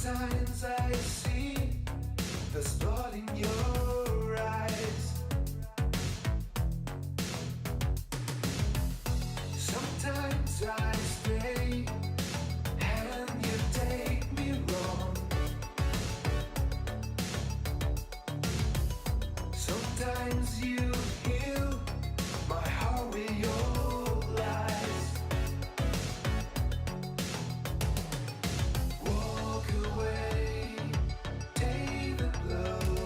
Sometimes I see the spot in your eyes. Sometimes I stay and you take me wrong. Sometimes you heal my heart with your lies. Walk away, take the blow.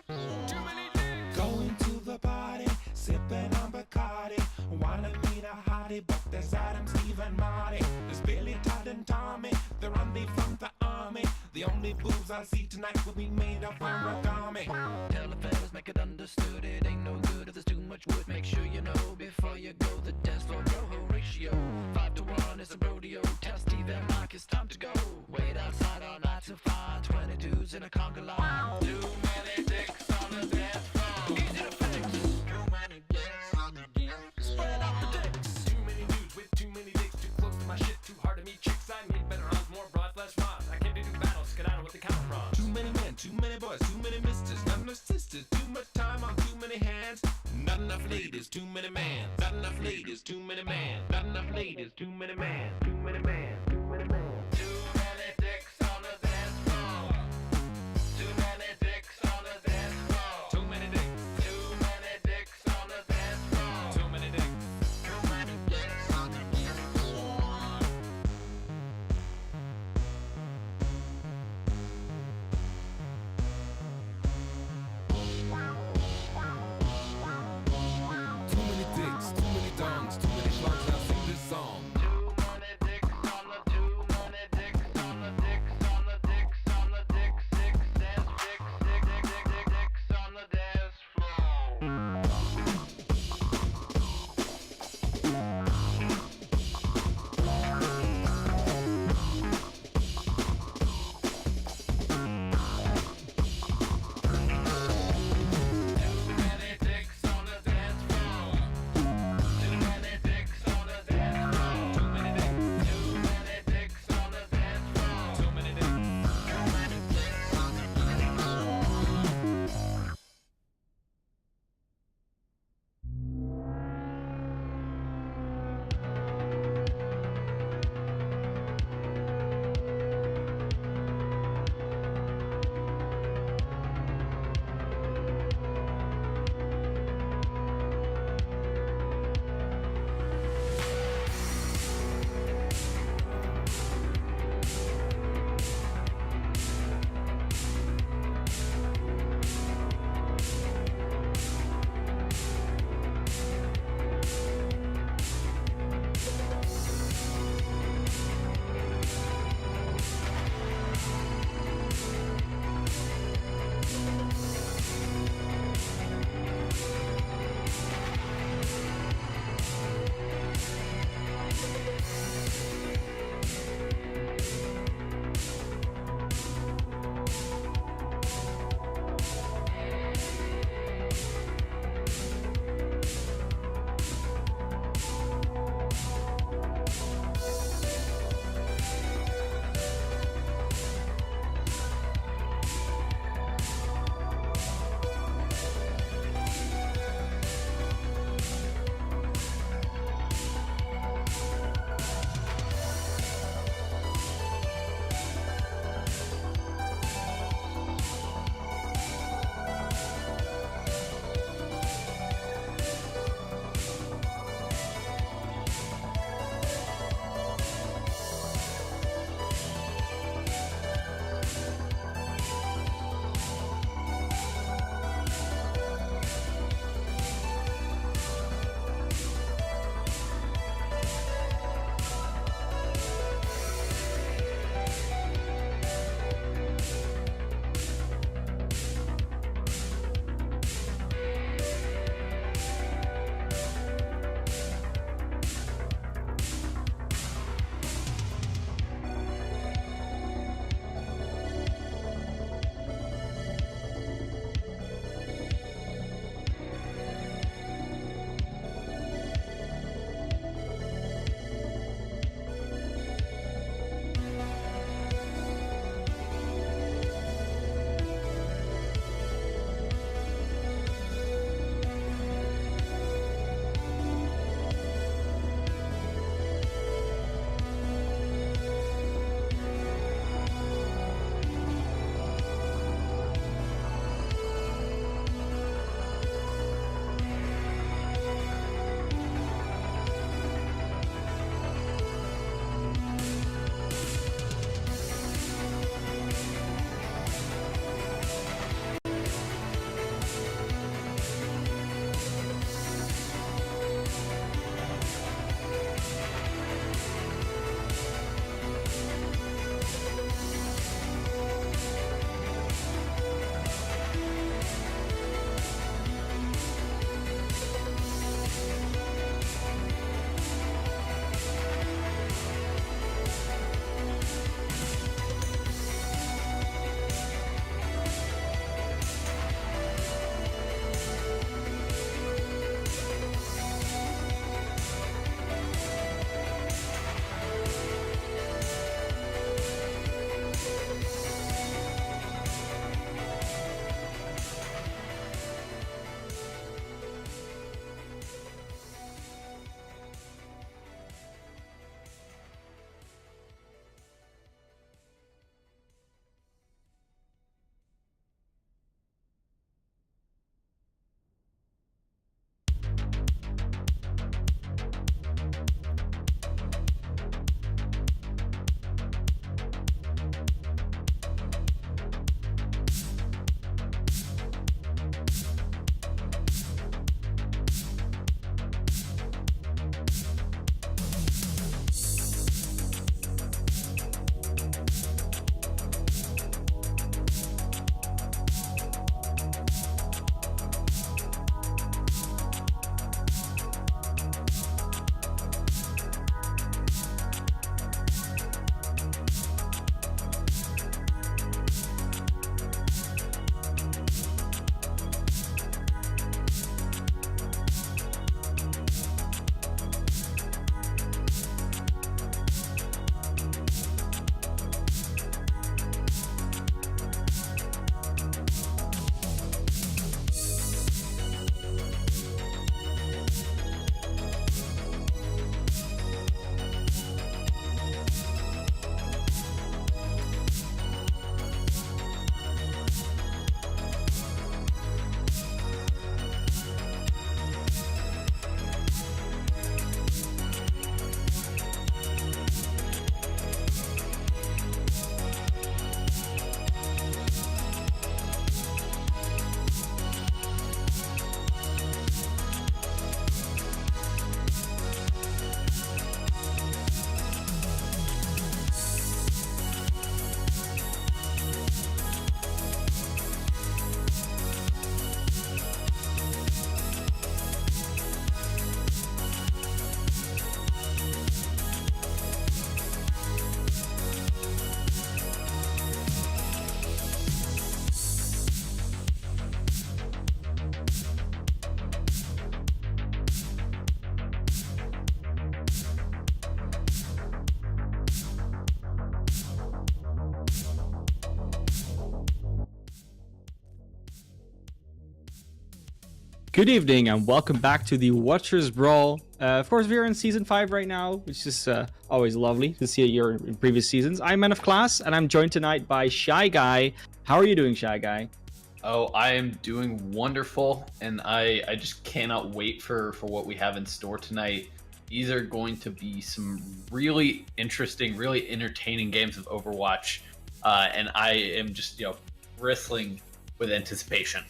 Too many dicks. Going to the party, sipping on Bacardi. Wanna meet a hottie, but there's Adam, Steve, and Marty. There's Billy, Todd, and Tommy. They're only from the army. The only boobs I see tonight will be made of origami. Tell the fellas, make it understood. It ain't no good if there's too much wood. Make sure you know before you go. The dance floor rojo ratio 5 to 1 is a rodeo. Tell Steve and Mike it's time to go. Wait outside all night to find 20 dudes in a conga line. Too many dicks on the dance floor. Easy to fix. Too many dicks on the dance floor. Spread out the dicks. Too many dudes with too many dicks. Too close to my shit. Too hard to meet chicks. I need better odds, more broad, less rod. I came to do battle. Skedaddle with the count from. Too many men, too many boys, too many misters, not enough sisters, too much time on too many hands, not enough ladies, too many mans, not enough ladies, too many mans, not enough ladies, too many mans, too many mans, too many mans. Too many dicks on the dance floor. Too many dicks on the dance floor. Too many dicks, Too many dicks on the dance floor. too many dicks. Too many dicks on the dance floor. Too many dicks, too many dongs, too many clowns, now sing this song. Too many dicks on Good evening and welcome back to the Watchers Brawl. Of course, we're in Season 5 right now, which is always lovely to see a year in previous seasons. I'm Man of Class and I'm joined tonight by Shy Guy. How are you doing, Shy Guy? Oh, I am doing wonderful, and I just cannot wait for what we have in store tonight. These are going to be some really interesting, really entertaining games of Overwatch, and I am just, bristling with anticipation.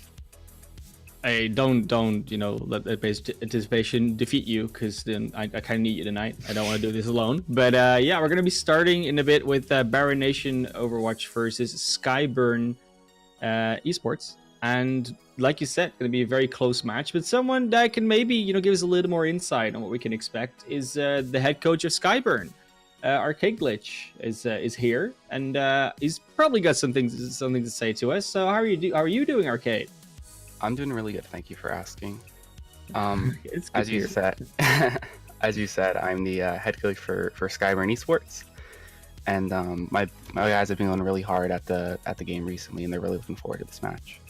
Hey, don't let that anticipation defeat you, because then I kind of need you tonight. I don't want to do this alone. But yeah, we're gonna be starting in a bit with BarahNOW Overwatch versus SkyeBurn eSports, and like you said, gonna be a very close match. But someone that can maybe give us a little more insight on what we can expect is the head coach of SkyeBurn. Arcade Glitch is here, and he's probably got something to say to us. So how are you doing, Arcade? I'm doing really good. Thank you for asking. As you said, I'm the head coach for SkyeBurn eSports, and my guys have been going really hard at the game recently, and they're really looking forward to this match.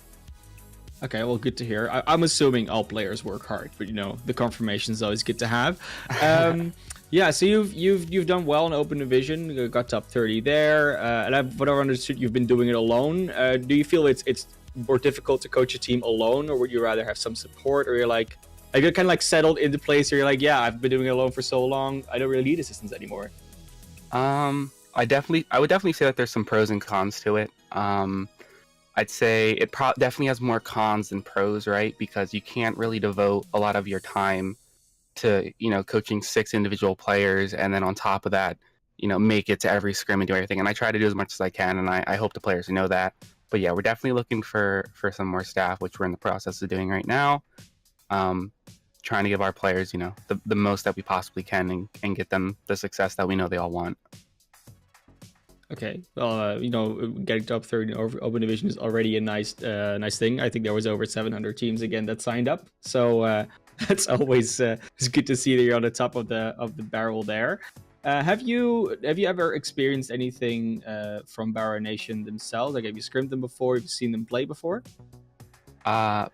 Okay, well, good to hear. I'm assuming all players work hard, but the confirmation is always good to have. Yeah, so you've done well in Open Division. You got top 30 there, and what I've understood, you've been doing it alone. Do you feel it's more difficult to coach a team alone, or would you rather have some support, or you're kind of settled into place, or you're like, yeah, I've been doing it alone for so long, I don't really need assistance anymore? I would definitely say that there's some pros and cons to it. I'd say it definitely has more cons than pros, right? Because you can't really devote a lot of your time to coaching 6 individual players, and then on top of that, make it to every scrim and do everything. And I try to do as much as I can, and I hope the players know that. But yeah, we're definitely looking for some more staff, which we're in the process of doing right now. Trying to give our players, the most that we possibly can, and get them the success that we know they all want. Okay, well, getting top 30 in Open Division is already a nice thing. I think there was over 700 teams again that signed up, so that's always it's good to see that you're on the top of the barrel there. Have you ever experienced anything from BarahNOW themselves? Like, have you scrimmed them before? Have you seen them play before?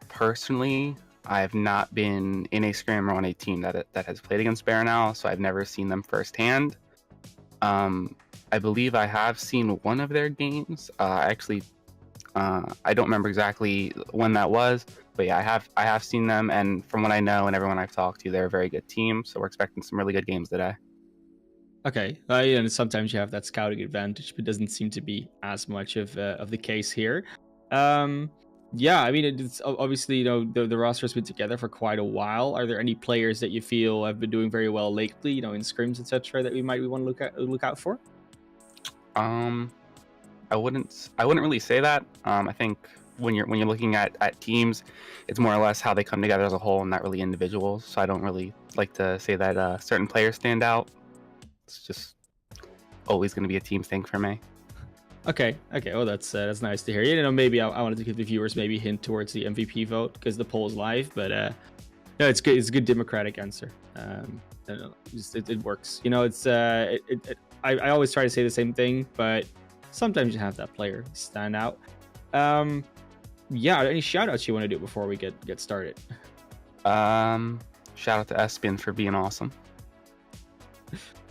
Personally, I have not been in a scrim or on a team that has played against BarahNOW, so I've never seen them firsthand. I believe I have seen one of their games. I don't remember exactly when that was, but yeah, I have seen them, and from what I know and everyone I've talked to, they're a very good team. So we're expecting some really good games today. Okay, and sometimes you have that scouting advantage, but it doesn't seem to be as much of the case here. Yeah, I mean, it's obviously the roster's been together for quite a while. Are there any players that you feel have been doing very well lately, in scrims, etc., that we want to look out for? I wouldn't really say that. I think when you're looking at teams, it's more or less how they come together as a whole, and not really individuals. So I don't really like to say that certain players stand out. It's just always going to be a team thing for me. Okay. Well, that's nice to hear. Maybe I wanted to give the viewers maybe a hint towards the MVP vote, because the poll is live. But no, it's good. It's a good democratic answer. It works. I always try to say the same thing, but sometimes you have that player stand out. Yeah. Any shout outs you want to do before we get started? Shout out to Espen for being awesome.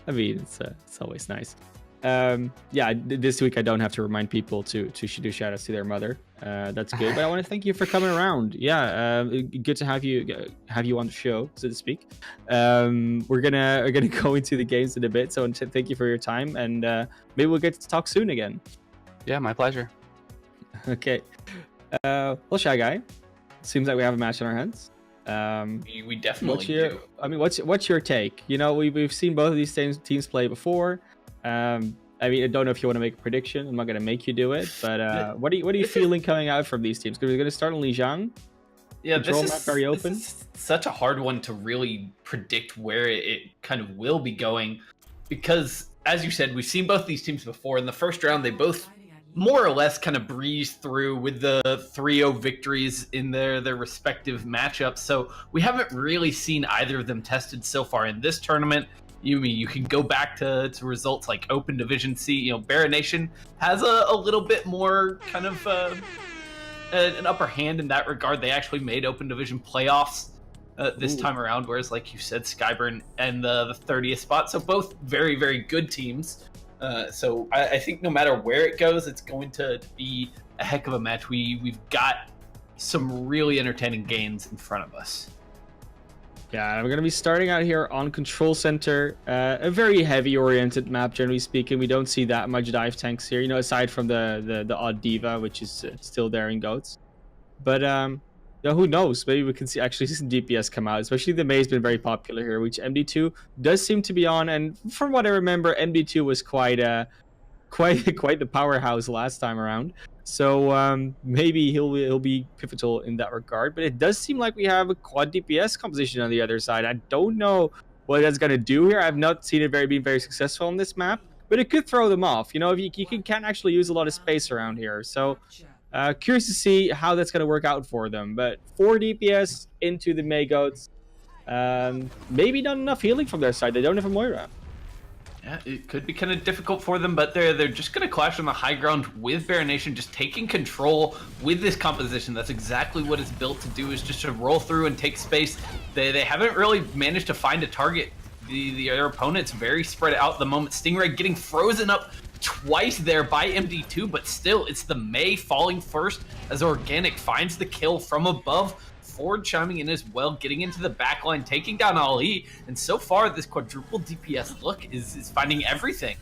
I mean, it's always nice. Yeah, this week I don't have to remind people to do shout outs to their mother. That's good. But I want to thank you for coming around. Yeah, good to have you on the show, so to speak. We're gonna go into the games in a bit. So thank you for your time, and maybe we'll get to talk soon again. Yeah, my pleasure. Okay. Well, Shy Guy, seems like we have a match on our hands. We definitely do. I mean, what's your take? We've seen both of these teams play before. I mean, I don't know if you want to make a prediction. I'm not going to make you do it, but what are you feeling coming out from these teams? Because we're going to start on Lijiang. Yeah, this is very open. This is such a hard one to really predict where it kind of will be going, because as you said, we've seen both these teams before. In the first round, they both more or less kind of breezed through with the 3-0 victories in their respective matchups. So we haven't really seen either of them tested so far in this tournament. You can go back to results like Open Division C. BarahNOW has a little bit more kind of an upper hand in that regard. They actually made Open Division playoffs this time around, whereas, like you said, SkyeBurn and the 30th spot. So both very, very good teams. So I think no matter where it goes, it's going to be a heck of a match. We've got some really entertaining games in front of us. Yeah, we're going to be starting out here on Control Center. A very heavy-oriented map, generally speaking. We don't see that much dive tanks here, aside from the odd diva, which is still there in GOATs. But who knows? Maybe we can actually see some DPS come out. Especially the Mei's been very popular here, which MD2 does seem to be on. And from what I remember, MD2 was quite the powerhouse last time around. So maybe he'll be pivotal in that regard. But it does seem like we have a quad DPS composition on the other side. I don't know what that's going to do here. I've not seen it being very successful on this map. But it could throw them off. If you can't actually use a lot of space around here. So curious to see how that's going to work out for them. But 4 DPS into the Mei Goats. Maybe not enough healing from their side. They don't have a Moira. Yeah, it could be kind of difficult for them, but they're just going to clash on the high ground with BarahNation, just taking control with this composition. That's exactly what it's built to do, is just to roll through and take space. They haven't really managed to find a target. Their opponent's very spread out at the moment. Stingray getting frozen up twice there by MD2, but still, it's the Mei falling first as Organic finds the kill from above. Ford chiming in as well, getting into the backline, taking down Ali, and so far this quadruple DPS look is finding everything.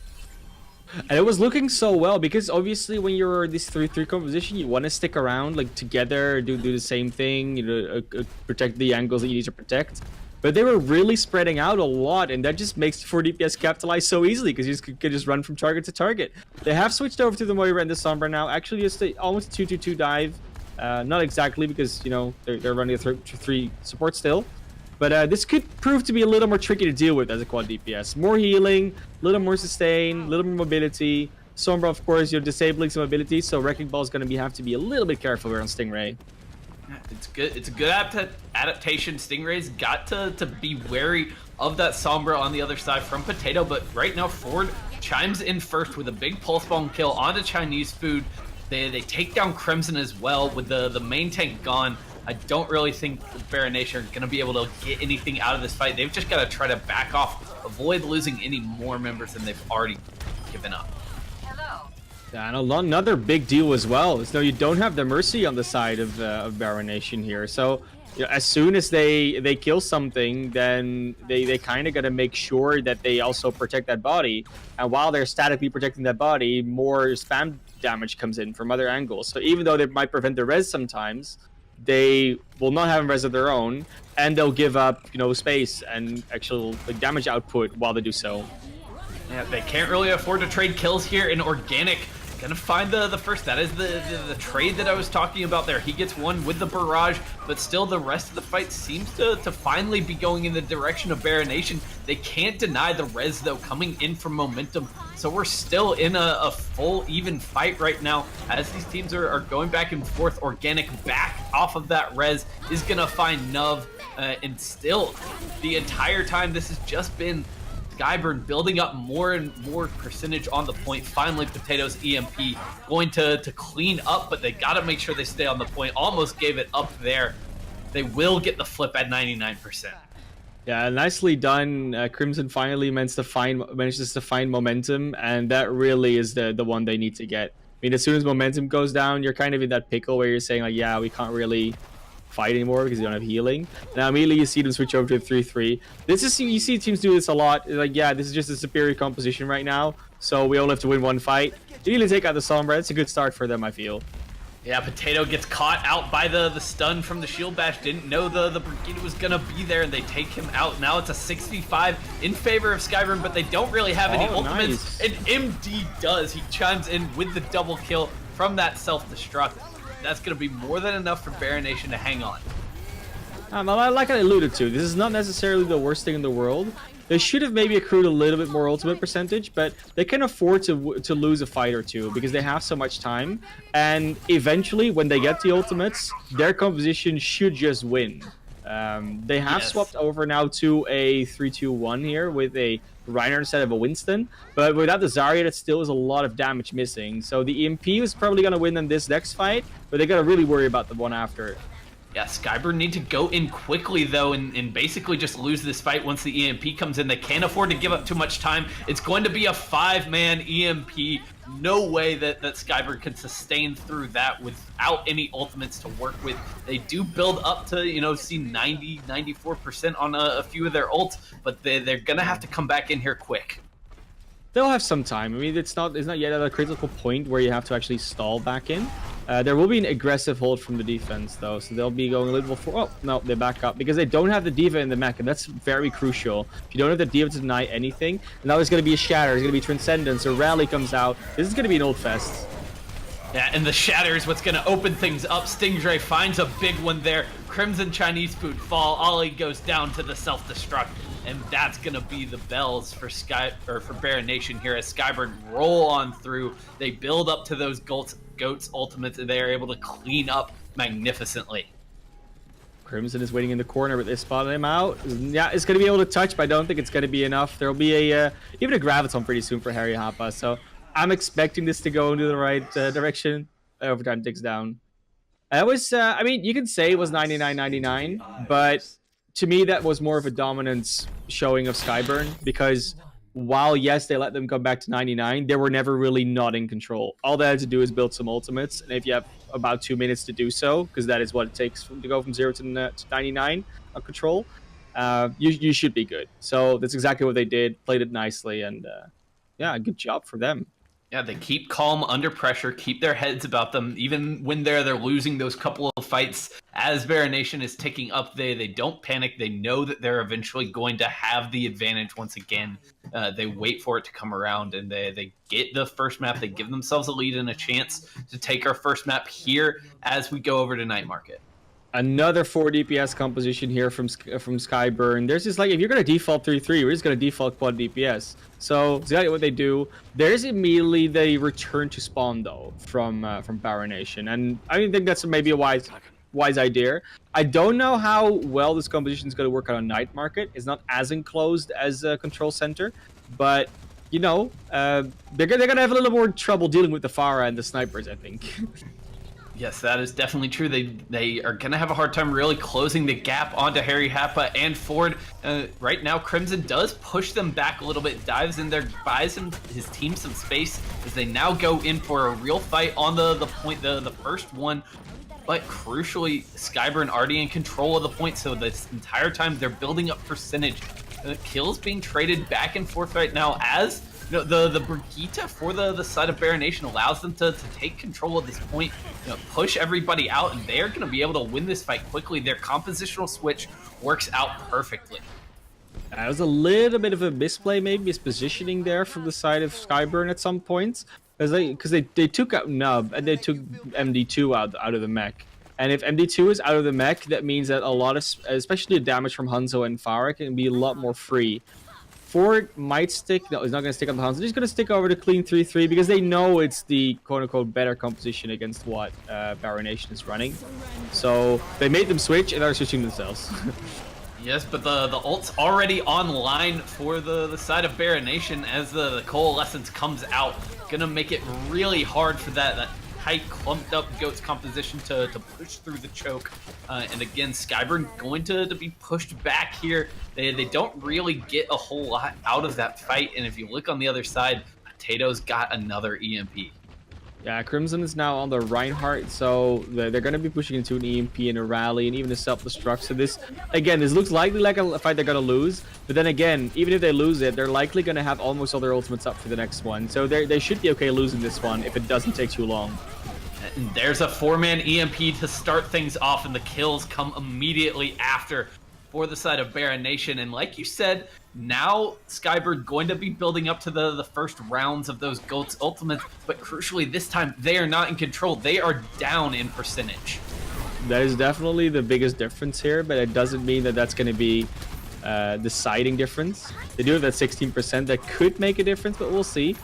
And it was looking so well, because obviously when you're this 3-3 composition, you want to stick around like together, do the same thing, protect the angles that you need to protect. But they were really spreading out a lot, and that just makes 4 DPS capitalize so easily, because you can just run from target to target. They have switched over to the Moira and the Sombra now, actually just almost a 2-2-2 dive. Not exactly, because they're running a 3 support still, but this could prove to be a little more tricky to deal with as a quad DPS. More healing, a little more sustain, a little more mobility. Sombra, of course, disabling some mobility, so Wrecking Ball is going to have to be a little bit careful here on Stingray. It's good. It's a good adaptation. Stingray's got to be wary of that Sombra on the other side from Potato, but right now Ford chimes in first with a big pulse bomb kill onto Chinese Food. They take down Crimson as well with the main tank gone. I don't really think BarahNation are going to be able to get anything out of this fight. They've just got to try to back off, avoid losing any more members than they've already given up. Yeah, and another big deal as well is you don't have the Mercy on the side of BarahNation here. So as soon as they kill something, then they kind of got to make sure that they also protect that body. And while they're statically protecting that body, more spam damage comes in from other angles. So even though they might prevent the res sometimes, they will not have a res of their own, and they'll give up space and actual damage output while they do so. Yeah, they can't really afford to trade kills here in Organic. Gonna find the first. That is the trade that I was talking about there. He gets one with the barrage, but still the rest of the fight seems to finally be going in the direction of BarahNation. They can't deny the res, though, coming in from momentum. So we're still in a full even fight right now as these teams are going back and forth. Organic back off of that res is gonna find Nuv, and still the entire time this has just been SkyeBurn building up more and more percentage on the point. Finally, Potato's EMP going to clean up, but they got to make sure they stay on the point. Almost gave it up there. They will get the flip at 99%. Yeah, nicely done. Crimson finally manages to find momentum, and that really is the one they need to get. I mean, as soon as momentum goes down, you're kind of in that pickle where you're saying, like, yeah, we can't really fight anymore because you don't have healing. Now immediately you see them switch over to 3-3. You see teams do this a lot. Like, yeah, this is just a superior composition right now, so we only have to win one fight. They need to take out the Sombra. It's a good start for them, I feel. Yeah, Potato gets caught out by the stun from the shield bash. Didn't know the Brigade was gonna be there, and they take him out. Now it's a 65 in favor of SkyeBurn, but they don't really have any ultimates. Nice. And MD does. He chimes in with the double kill from that self-destruct. That's going to be more than enough for BarahNation to hang on. Like I alluded to, this is not necessarily the worst thing in the world. They should have maybe accrued a little bit more ultimate percentage, but they can afford to lose a fight or two because they have so much time. And eventually, when they get the ultimates, their composition should just win. They have swapped over now to a 3-2-1 here with a Reiner instead of a Winston, but without the Zarya, that still is a lot of damage missing. So the EMP is probably going to win them this next fight, but they got to really worry about the one after. Yeah, SkyeBurn need to go in quickly, though, and basically just lose this fight once the EMP comes in. They can't afford to give up too much time. It's going to be a 5-man EMP. No way that SkyeBurn can sustain through that without any ultimates to work with. They do build up to, you know, see 90, 94% on a few of their ults, but they're going to have to come back in here quick. They'll have some time. I mean, it's not yet at a critical point where you have to actually stall back in. There will be an aggressive hold from the defense, though, so they'll be going a little for. Oh no, they back up because they don't have the diva in the mech, and that's very crucial. If you don't have the diva to deny anything, and now there's going to be a shatter, there's going to be transcendence, a rally comes out. This is going to be an old fest. Yeah, and the shatter is what's going to open things up. Stingray finds a big one there. Crimson Chinese food fall. Ollie goes down to the self-destruct. And that's going to be the bells for BarahNation here as SkyeBurn roll on through. They build up to those goats ultimates, and they are able to clean up magnificently. Crimson is waiting in the corner, but they spotted him out. Yeah, it's going to be able to touch, but I don't think it's going to be enough. There will be even a Graviton pretty soon for Harry Hapa, so I'm expecting this to go into the right direction. Overtime ticks down. I mean, you can say it was 99-99, but to me, that was more of a dominance showing of SkyeBurn, because while, yes, they let them come back to 99, they were never really not in control. All they had to do is build some ultimates, and if you have about 2 minutes to do so, because that is what it takes to go from 0 to 99 on control, you should be good. So that's exactly what they did, played it nicely, and yeah, good job for them. Yeah, they keep calm under pressure, keep their heads about them, even when they're losing those couple of fights. As BarahNation is ticking up, they don't panic. They know that they're eventually going to have the advantage once again. They wait for it to come around, and they get the first map. They give themselves a lead and a chance to take our first map here as we go over to Night Market. Another 4 DPS composition here from SkyeBurn. There's just like, if you're going to default 3-3, we're just going to default quad DPS. So exactly what they do. There's immediately the return to spawn, though, from BarahNation. And I think that's maybe a wise idea. I don't know how well this composition is going to work on a Night Market. It's not as enclosed as a Control Center. But, you know, they're going to have a little more trouble dealing with the Pharah and the snipers, I think. Yes, that is definitely true. They are going to have a hard time really closing the gap onto Harry Hapa and Ford. Right now, Crimson does push them back a little bit, dives in there, buys his team some space as they now go in for a real fight on the point, the first one. But crucially, SkyeBurn already in control of the point, so this entire time they're building up percentage. Kills being traded back and forth right now as you know, the Brigitte for the side of BarahNation allows them to take control of this point, you know, push everybody out, and they're going to be able to win this fight quickly. Their compositional switch works out perfectly. It was a little bit of a misplay, maybe mispositioning there from the side of SkyeBurn at some points, because they took out Nub and they took MD2 out of the mech. And if MD2 is out of the mech, that means that a lot of, especially the damage from Hanzo and Pharah, can be a lot more free. Ford might stick. No, he's not going to stick on the Hanzo. He's going to stick over to clean 3-3 because they know it's the quote-unquote better composition against what BarahNation is running. So they made them switch and are switching themselves. Yes, but the ult's already online for the side of BarahNation as the Coalescence comes out. Gonna make it really hard for that tight, clumped up Goats composition to push through the choke. And again, SkyeBurn going to be pushed back here. They don't really get a whole lot out of that fight. And if you look on the other side, Potato's got another EMP. Yeah, Crimson is now on the Reinhardt, so they're going to be pushing into an EMP and a rally and even a self-destruct. So this looks likely like a fight they're going to lose. But then again, even if they lose it, they're likely going to have almost all their ultimates up for the next one. So they should be okay losing this one if it doesn't take too long. And there's a 4-man EMP to start things off, and the kills come immediately after for the side of BarahNation. And like you said, now SkyeBurn going to be building up to the first rounds of those Goats ultimates, but crucially this time they are not in control. They are down in percentage. That is definitely the biggest difference here, but it doesn't mean that that's going to be deciding difference. They do have that 16% that could make a difference, but we'll see.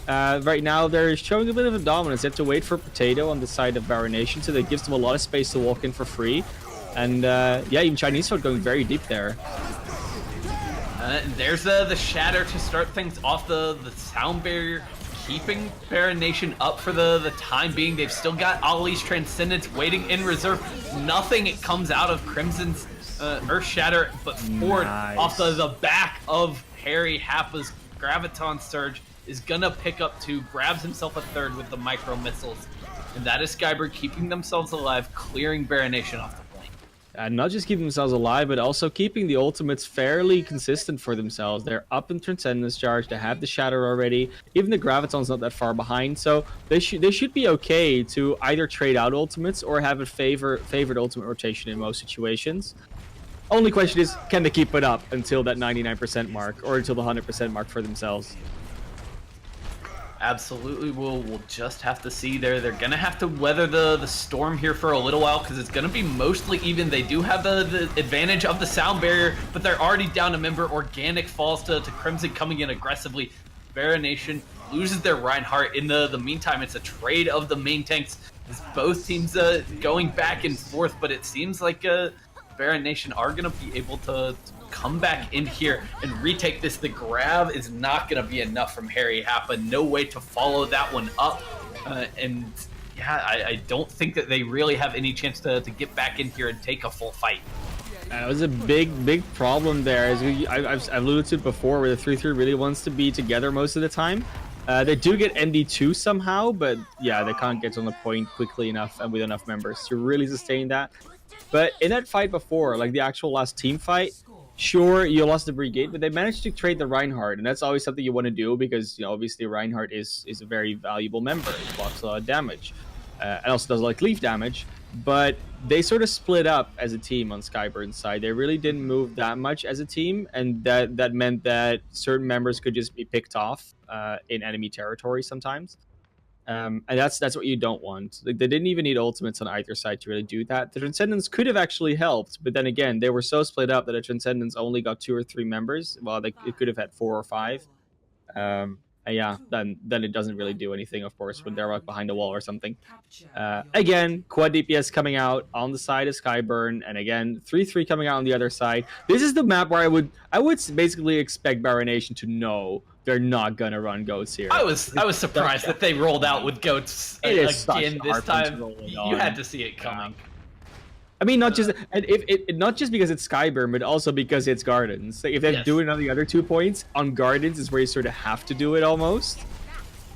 Right now they're showing a bit of a dominance. They have to wait for Potato on the side of BarahNation, so that gives them a lot of space to walk in for free. And yeah, even Chinese Foot going very deep there. There's the shatter to start things off, the sound barrier, keeping BarahNation up for the time being. They've still got Ali's Transcendence waiting in reserve. Nothing comes out of Crimson's Earth Shatter, but Ford off the back of Harry Happa's Graviton Surge is gonna pick up 2, grabs himself a 3rd with the micro missiles. And that is SkyeBurn keeping themselves alive, clearing BarahNation off the point. And not just keeping themselves alive, but also keeping the ultimates fairly consistent for themselves. They're up in Transcendence Charge, they have the Shatter already. Even the Graviton's not that far behind, so they should be okay to either trade out ultimates or have a favored ultimate rotation in most situations. Only question is, can they keep it up until that 99% mark, or until the 100% mark for themselves? Absolutely, we'll just have to see. They're gonna have to weather the storm here for a little while, because it's gonna be mostly even. They do have the advantage of the sound barrier, but they're already down a member. Organic falls to Crimson, coming in aggressively. BarahNation loses their Reinhardt. In the meantime, it's a trade of the main tanks. As both teams going back and forth, but it seems like BarahNation are gonna be able to come back in here and retake this. The grab is not going to be enough from Harry Happa. No way to follow that one up. And yeah, I don't think that they really have any chance to get back in here and take a full fight. It was a big problem there. As I've alluded to it before, where the 3-3 really wants to be together most of the time. They do get MD2 somehow, but yeah, they can't get on the point quickly enough and with enough members to really sustain that. But in that fight before, like the actual last team fight, sure, you lost the Brigade, but they managed to trade the Reinhardt, and that's always something you want to do because, you know, obviously Reinhardt is a very valuable member. It blocks a lot of damage, and also does like leaf damage. But they sort of split up as a team on SkyeBurn's side. They really didn't move that much as a team, and that meant that certain members could just be picked off in enemy territory sometimes. And that's what you don't want. Like, they didn't even need ultimates on either side to really do that. The Transcendence could have actually helped, but then again, they were so split up that the Transcendence only got 2 or 3 members, while it could have had 4 or 5. And yeah, then it doesn't really do anything, of course, when they're like behind a wall or something. Again, quad DPS coming out on the side of SkyeBurn, and again, 3-3 coming out on the other side. This is the map where I would basically expect BarahNation to know they're not gonna run goats here. I was surprised that they rolled out with goats again this time. You had to see it coming. I mean, not just not just because it's SkyeBurn, but also because it's Gardens. Like, if they're doing it on the other 2 points, on Gardens is where you sort of have to do it almost.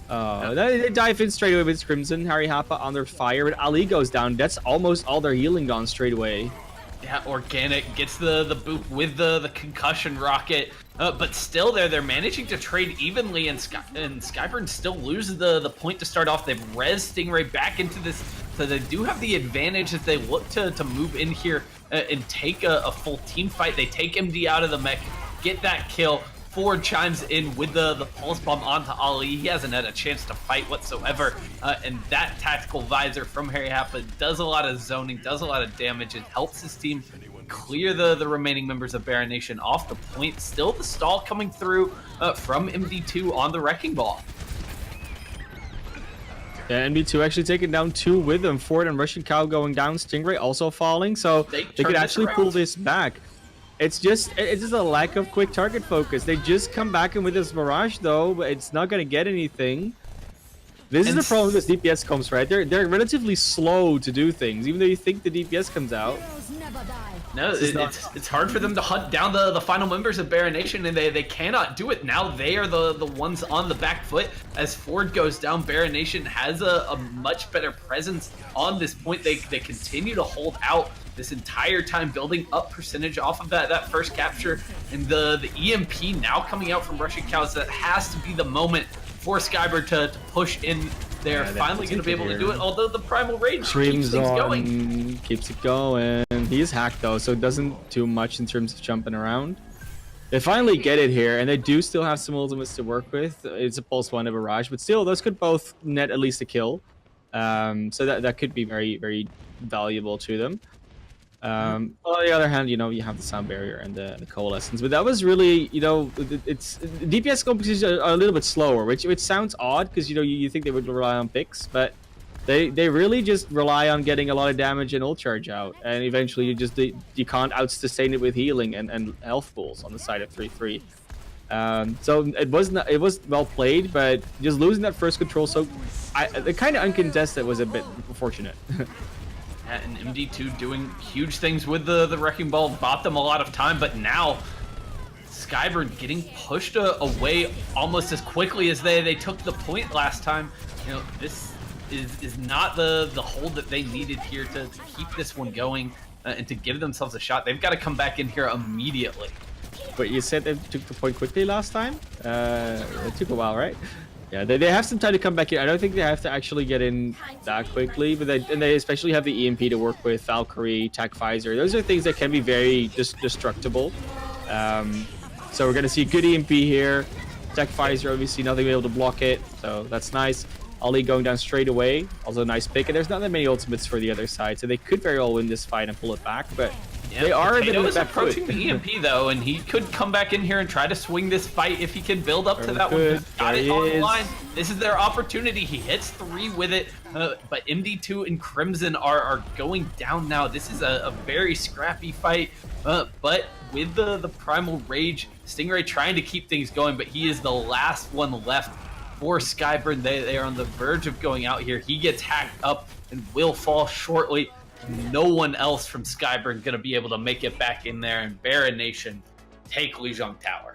They dive in straight away with Crimson, Harry Happa on their fire, but Ali goes down. That's almost all their healing gone straight away. Yeah, Organic gets the boop with the concussion rocket, but still they're managing to trade evenly, and SkyeBurn still loses the point to start off. They've res Stingray back into this, so they do have the advantage as they look to move in here and take a full team fight. They take MD out of the mech, get that kill. Ford chimes in with the pulse bomb onto Ali. He hasn't had a chance to fight whatsoever, and that tactical visor from Harry Happa does a lot of zoning, does a lot of damage. It helps his team clear the remaining members of BarahNation off the point. Still the stall coming through from MD2 on the Wrecking Ball. Yeah, MD2 actually taking down 2 with them. Ford and Russian Cow going down. Stingray also falling, so they could actually pull this back. It's just a lack of quick target focus. They just come back in with this barrage, though, but it's not going to get anything. This is the problem with DPS comps, right? They're relatively slow to do things, even though you think the DPS comes out. No, it's hard for them to hunt down the final members of BarahNation, and they cannot do it. Now they are the ones on the back foot. As Ford goes down, BarahNation has a much better presence on this point. They continue to hold out this entire time, building up percentage off of that first capture, and the EMP now coming out from Russian Cows. That has to be the moment for SkyeBurn to push in. They're finally going to be able to do it, although the Primal Rage keeps things going. Keeps it going. He is hacked, though, so it doesn't do much in terms of jumping around. They finally get it here, and they do still have some ultimates to work with. It's a Pulse 1 and a Barrage, but still, those could both net at least a kill. So that could be very, very valuable to them. On the other hand, you know, you have the sound barrier and the coalescence, but that was really, you know, it's DPS competitions are a little bit slower, which sounds odd because, you know, you think they would rely on picks, but They really just rely on getting a lot of damage and ult charge out, and eventually you can't out sustain it with healing and health pools on the side of 3-3. So it was well played, but just losing that first control, so the kind of uncontested was a bit unfortunate. And MD2 doing huge things with the Wrecking Ball, bought them a lot of time, but now SkyeBurn getting pushed away almost as quickly as they took the point last time. You know, this is not the hold that they needed here to keep this one going and to give themselves a shot. They've got to come back in here immediately. But you said they took the point quickly last time? It took a while, right? Yeah, they have some time to come back in. I don't think they have to actually get in that quickly, but they especially have the EMP to work with, Valkyrie, Tech Visor. Those are things that can be very destructible. So we're going to see good EMP here. Tech Visor, obviously nothing able to block it, so that's nice. Ali going down straight away, also a nice pick. And there's not that many ultimates for the other side, so they could very well win this fight and pull it back, but yeah, they are a bit is approaching the EMP though, and he could come back in here and try to swing this fight if he can build up to that one. He's got it on the line. This is their opportunity. He hits 3 with it, but MD2 and Crimson are going down now. This is a very scrappy fight, but with the Primal Rage, Stingray trying to keep things going, but he is the last one left for SkyeBurn. They are on the verge of going out here. He gets hacked up and will fall shortly. No one else from SkyeBurn going to be able to make it back in there, and BarahNation take Lijiang Tower.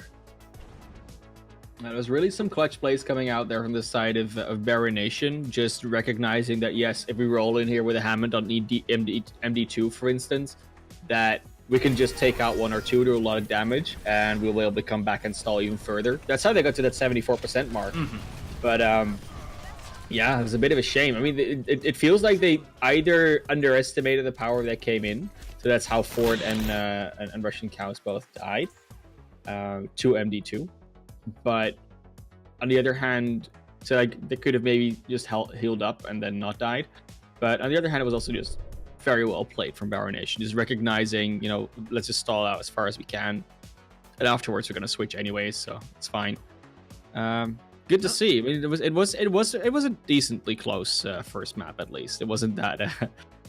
There was really some clutch plays coming out there from the side of BarahNation, just recognizing that, yes, if we roll in here with a Hammond on MD2, for instance, that we can just take out 1 or 2, do a lot of damage, and we'll be able to come back and stall even further. That's how they got to that 74% mark. But yeah, it was a bit of a shame. I mean, it feels like they either underestimated the power that came in, so that's how Ford and Russian Cows both died to MD2. But on the other hand, so like they could have maybe just healed up and then not died. But on the other hand, it was also just very well played from BarahNation, just recognizing, you know, let's just stall out as far as we can, and afterwards we're gonna switch anyways, so it's fine. Good to see. I mean, it was a decently close first map, at least. It wasn't that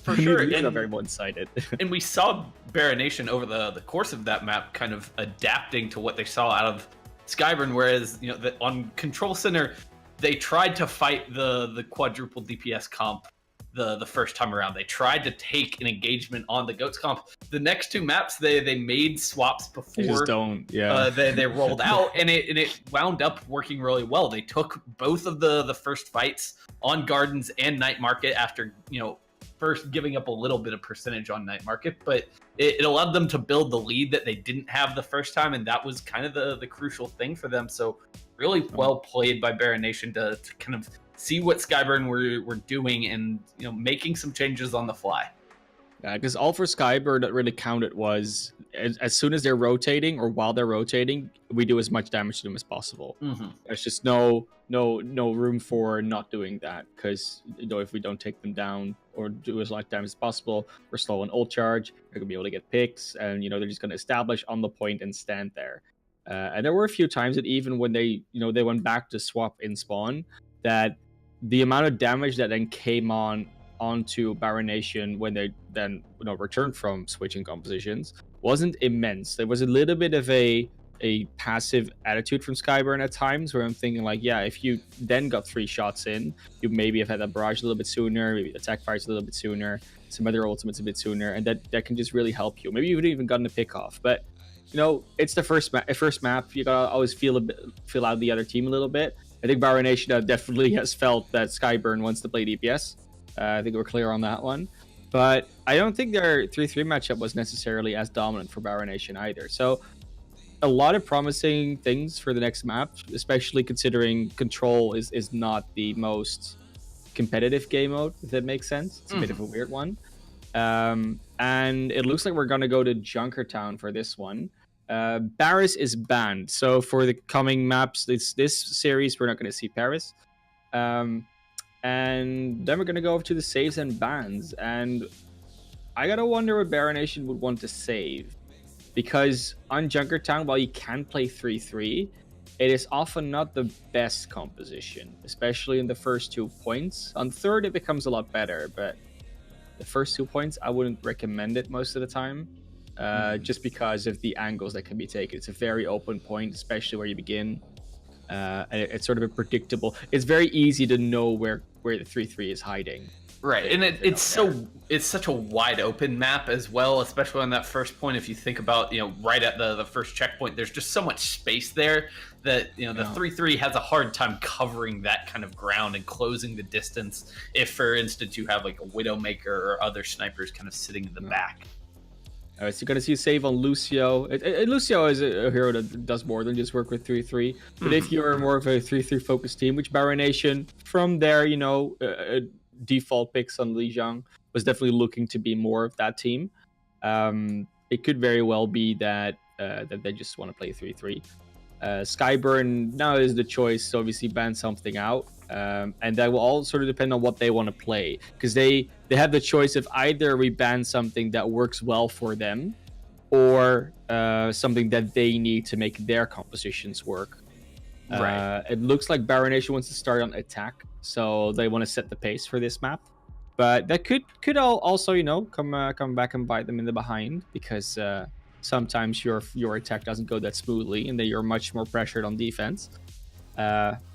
for sure. It's not very one-sided. And we saw BarahNation over the course of that map kind of adapting to what they saw out of SkyeBurn, whereas, you know, on Control Center they tried to fight the quadruple DPS comp the first time around. They tried to take an engagement on the GOATS comp. The next 2 maps they made swaps before you just don't, yeah. They rolled out, and it wound up working really well. They took both of the first fights on Gardens and Night Market after, you know, first giving up a little bit of percentage on Night Market, but it allowed them to build the lead that they didn't have the first time, and that was kind of the crucial thing for them. So really well played by BarahNation to kind of see what SkyeBurn were doing and, you know, making some changes on the fly. Yeah, because all for SkyeBurn that really counted was as soon as they're rotating or while they're rotating, we do as much damage to them as possible. There's just no room for not doing that, because, you know, if we don't take them down or do as much damage as possible, we're slow on ult charge, they're gonna be able to get picks, and, you know, they're just gonna establish on the point and stand there. And there were a few times that even when they went back to swap in spawn, that the amount of damage that then came onto BarahNation when they then, you know, returned from switching compositions wasn't immense. There was a little bit of a passive attitude from SkyeBurn at times, where I'm thinking like, yeah, if you then got 3 shots in, you maybe have had that barrage a little bit sooner, maybe attack fires a little bit sooner, some other ultimates a bit sooner, and that can just really help you. Maybe you wouldn't even gotten a pick off, but, you know, it's the first map. You gotta always feel out the other team a little bit. I think BarahNation definitely has felt that SkyeBurn wants to play DPS. I think we're clear on that one. But I don't think their 3-3 matchup was necessarily as dominant for BarahNation either. So a lot of promising things for the next map, especially considering Control is not the most competitive game mode, if that makes sense. It's a bit of a weird one. And it looks like we're going to go to Junkertown for this one. Paris is banned, so for the coming maps, this series, we're not going to see Paris. And then we're going to go over to the saves and bans, and I gotta wonder what BarahNation would want to save, because on Junkertown, while you can play 3-3, it is often not the best composition, especially in the first 2 points. On third, it becomes a lot better, but the first 2 points, I wouldn't recommend it most of the time, just because of the angles that can be taken. It's a very open point, especially where you begin. And it's sort of a predictable. It's very easy to know where the 3-3 is hiding. Right, and it's such a wide open map as well, especially on that first point. If you think about, right at the first checkpoint, there's just so much space there that the 3-3 has a hard time covering that kind of ground and closing the distance. If, for instance, you have like a Widowmaker or other snipers kind of sitting in the back. All right, so you're going to see a save on Lucio. Lucio is a hero that does more than just work with 3-3. But if you're more of a 3-3 focused team, which BarahNation, from their, default picks on Lijiang, was definitely looking to be more of that team. It could very well be that they just want to play 3-3. SkyeBurn now is the choice to obviously ban something out. And that will all sort of depend on what they want to play. Because they have the choice of either we ban something that works well for them, or something that they need to make their compositions work. Right. It looks like BarahNation wants to start on attack, so they want to set the pace for this map. But that could also, come back and bite them in the behind, because sometimes your attack doesn't go that smoothly, and then you're much more pressured on defense.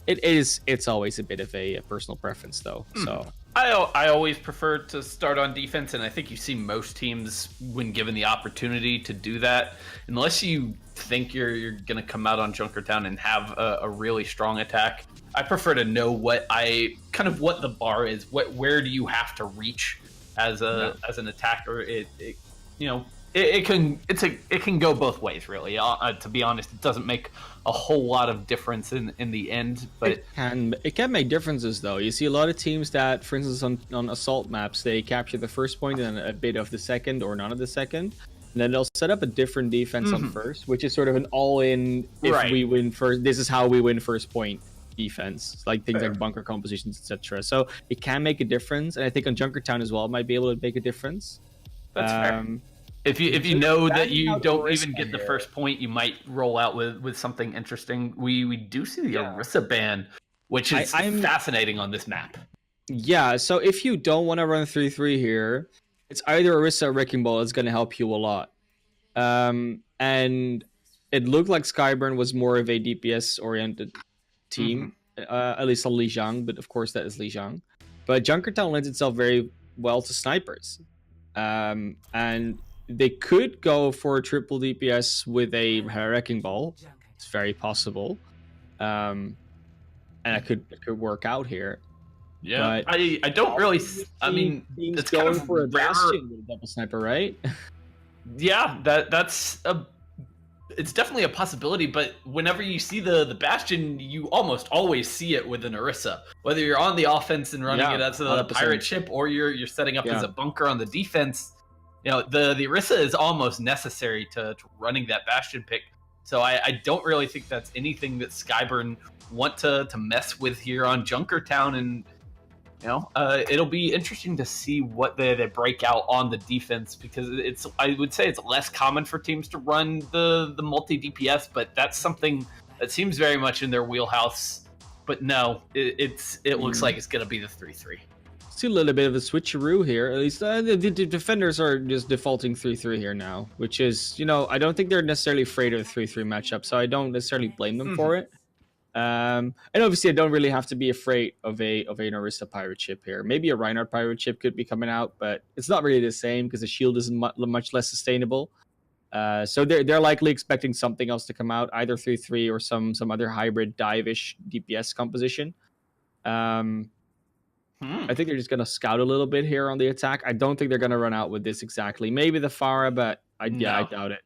It's always a bit of a personal preference, though. So I always prefer to start on defense, and I think you see most teams, when given the opportunity to do that, unless you think you're going to come out on Junkertown and have a really strong attack, I prefer to know what the bar is. Where do you have to reach as an attacker? It can go both ways, really. To be honest, it doesn't make a whole lot of difference in the end, but it can make differences, though. You see a lot of teams that, for instance, on assault maps, they capture the first point and a bit of the second, or none of the second, and then they'll set up a different defense on first, which is sort of an all-in. If we win first, this is how we win first point defense, like things like bunker compositions, etc. So it can make a difference, and I think on Junkertown as well, it might be able to make a difference. That's fair. If you know that you don't even get the first point, you might roll out with something interesting. We do see the Orisa ban, which is fascinating on this map. Yeah, so if you don't want to run 3-3 here, it's either Orisa or Wrecking Ball that's going to help you a lot. And it looked like SkyeBurn was more of a DPS-oriented team, at least on Lijiang, but of course that is Lijiang. But Junkertown lends itself very well to snipers. And they could go for a triple DPS with a Wrecking Ball. It's very possible. And it could work out here. Yeah, but I don't really. I mean, it's going kind of for a rare. Bastion with a double sniper, right? Yeah, it's definitely a possibility. But whenever you see the Bastion, you almost always see it with an Orisa. Whether you're on the offense and running it as a 100%. pirate ship, or you're setting up as a bunker on the defense. The Orisa is almost necessary to running that Bastion pick. So I don't really think that's anything that SkyeBurn want to mess with here on Junkertown. And it'll be interesting to see what they break out on the defense, because I would say it's less common for teams to run the multi DPS, but that's something that seems very much in their wheelhouse. But no, it looks like it's going to be the 3-3. See a little bit of a switcheroo here. At least the defenders are just defaulting 3-3 here now, which is, I don't think they're necessarily afraid of the 3-3 matchup, so I don't necessarily blame them for it. And obviously, I don't really have to be afraid of an Orisa pirate ship here. Maybe a Reinhardt pirate ship could be coming out, but it's not really the same because the shield is much less sustainable. So they're likely expecting something else to come out, either 3-3 or some other hybrid dive-ish DPS composition. I think they're just going to scout a little bit here on the attack. I don't think they're going to run out with this exactly. Maybe the Pharah, but I doubt it.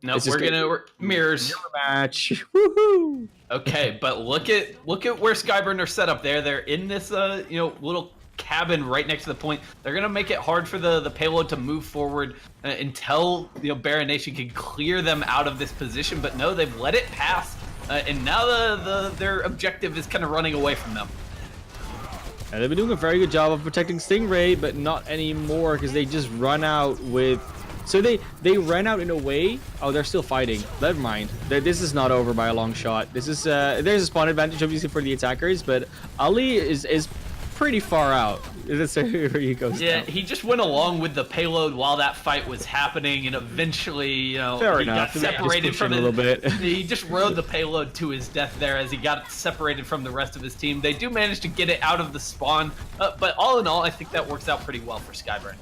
No, we're mirrors. Mirror match. Woohoo! Okay, but look at where SkyeBurn are set up there. They're in this little cabin right next to the point. They're gonna make it hard for the payload to move forward until BarahNation can clear them out of this position. But no, they've let it pass, and now their objective is kind of running away from them. And they've been doing a very good job of protecting Stingray, but not anymore because they just run out with So they ran out in a way. Oh, they're still fighting. Never mind. This is not over by a long shot. This is there's a spawn advantage obviously for the attackers, but Ali is pretty far out. That's where he goes. Yeah, now. he just went along with the payload while that fight was happening, and eventually, he got separated from it a little bit. He just rode the payload to his death there as he got separated from the rest of his team. They do manage to get it out of the spawn, but all in all, I think that works out pretty well for SkyeBurn.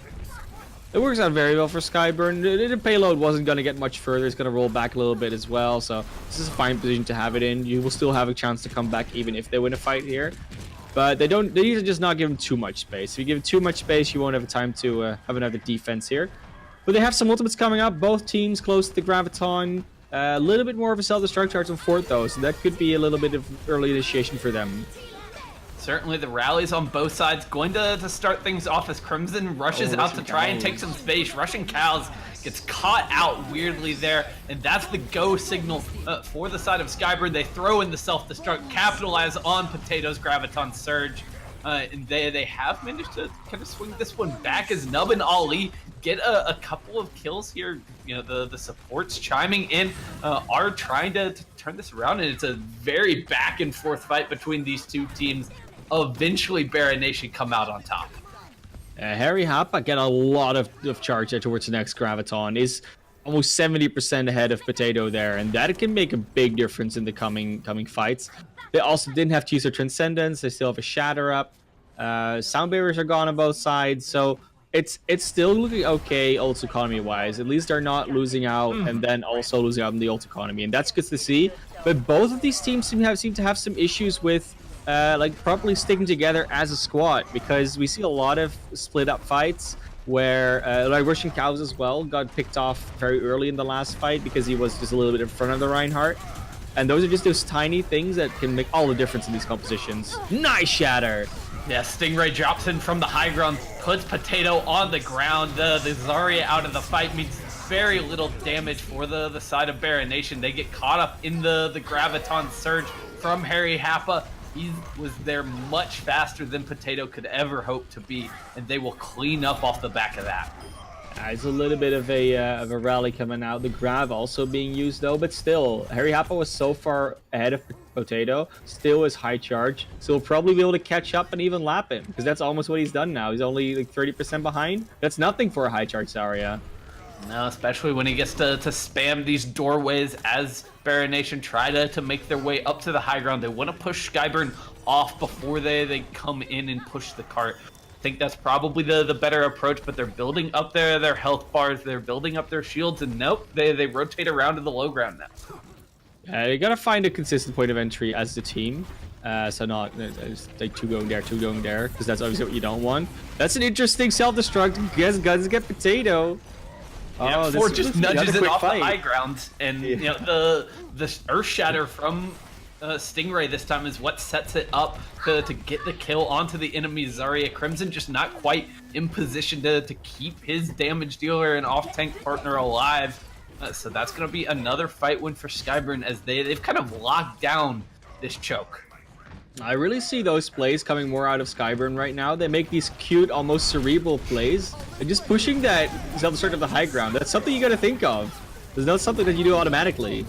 It works out very well for SkyeBurn. The payload wasn't going to get much further. It's going to roll back a little bit as well, so this is a fine position to have it in. You will still have a chance to come back even if they win a fight here. But they need to just not give him too much space. If you give him too much space, you won't have time to have another defense here. But they have some ultimates coming up. Both teams close to the Graviton. A little bit more of a self-destruct charge on Fort, though, so that could be a little bit of early initiation for them. Certainly the rallies on both sides going to start things off as Crimson rushes out to try and take some space. Russian Cows gets caught out weirdly there, and that's the go signal for the side of SkyeBurn. They throw in the self-destruct, capitalize on Potato's Graviton Surge, and they have managed to kind of swing this one back as Nub and Ali get a couple of kills here. The supports chiming in are trying to turn this around, and it's a very back and forth fight between these two teams. Eventually, BarahNation come out on top. Harry Hapa get a lot of charge there towards the next Graviton. Is almost 70% ahead of Potato there, and that can make a big difference in the coming fights. They also didn't have Teaser Transcendence. They still have a Shatter up. Sound barriers are gone on both sides, so it's still looking okay ult economy wise. At least they're not losing out and then also losing out in the ult economy, and that's good to see. But both of these teams seem to have some issues with properly sticking together as a squad, because we see a lot of split up fights where like Russian Cows as well got picked off very early in the last fight because he was just a little bit in front of the Reinhardt, and those are just those tiny things that can make all the difference in these compositions. Nice Shatter. Yeah, Stingray drops in from the high ground, puts Potato on the ground. The Zarya out of the fight means very little damage for the side of BarahNation. They get caught up in the Graviton Surge from Harry Hapa. He was there much faster than Potato could ever hope to be, and they will clean up off the back of that. It's a little bit of a rally coming out. The grab also being used though, but still, Harry Hapa was so far ahead of Potato, still is high charge, so he'll probably be able to catch up and even lap him, because that's almost what he's done now. He's only like 30% behind. That's nothing for a high charge Zarya. No, especially when he gets to spam these doorways as BarahNation try to make their way up to the high ground. They want to push SkyeBurn off before they come in and push the cart. I think that's probably the better approach, but they're building up their health bars, they're building up their shields, and nope, they rotate around to the low ground now. You gotta find a consistent point of entry as the team. So not like two going there, because that's obviously what you don't want. That's an interesting self-destruct. Guys get Potato. Yeah, Ford just nudges it off the high ground, and the Earth Shatter from Stingray this time is what sets it up to get the kill onto the enemy Zarya. Crimson just not quite in position to keep his damage dealer and off-tank partner alive. So that's going to be another fight win for SkyeBurn as they've kind of locked down this choke. I really see those plays coming more out of SkyeBurn right now. They make these cute, almost cerebral plays. And just pushing that self-destruct of the high ground, that's something you got to think of. It's not something that you do automatically.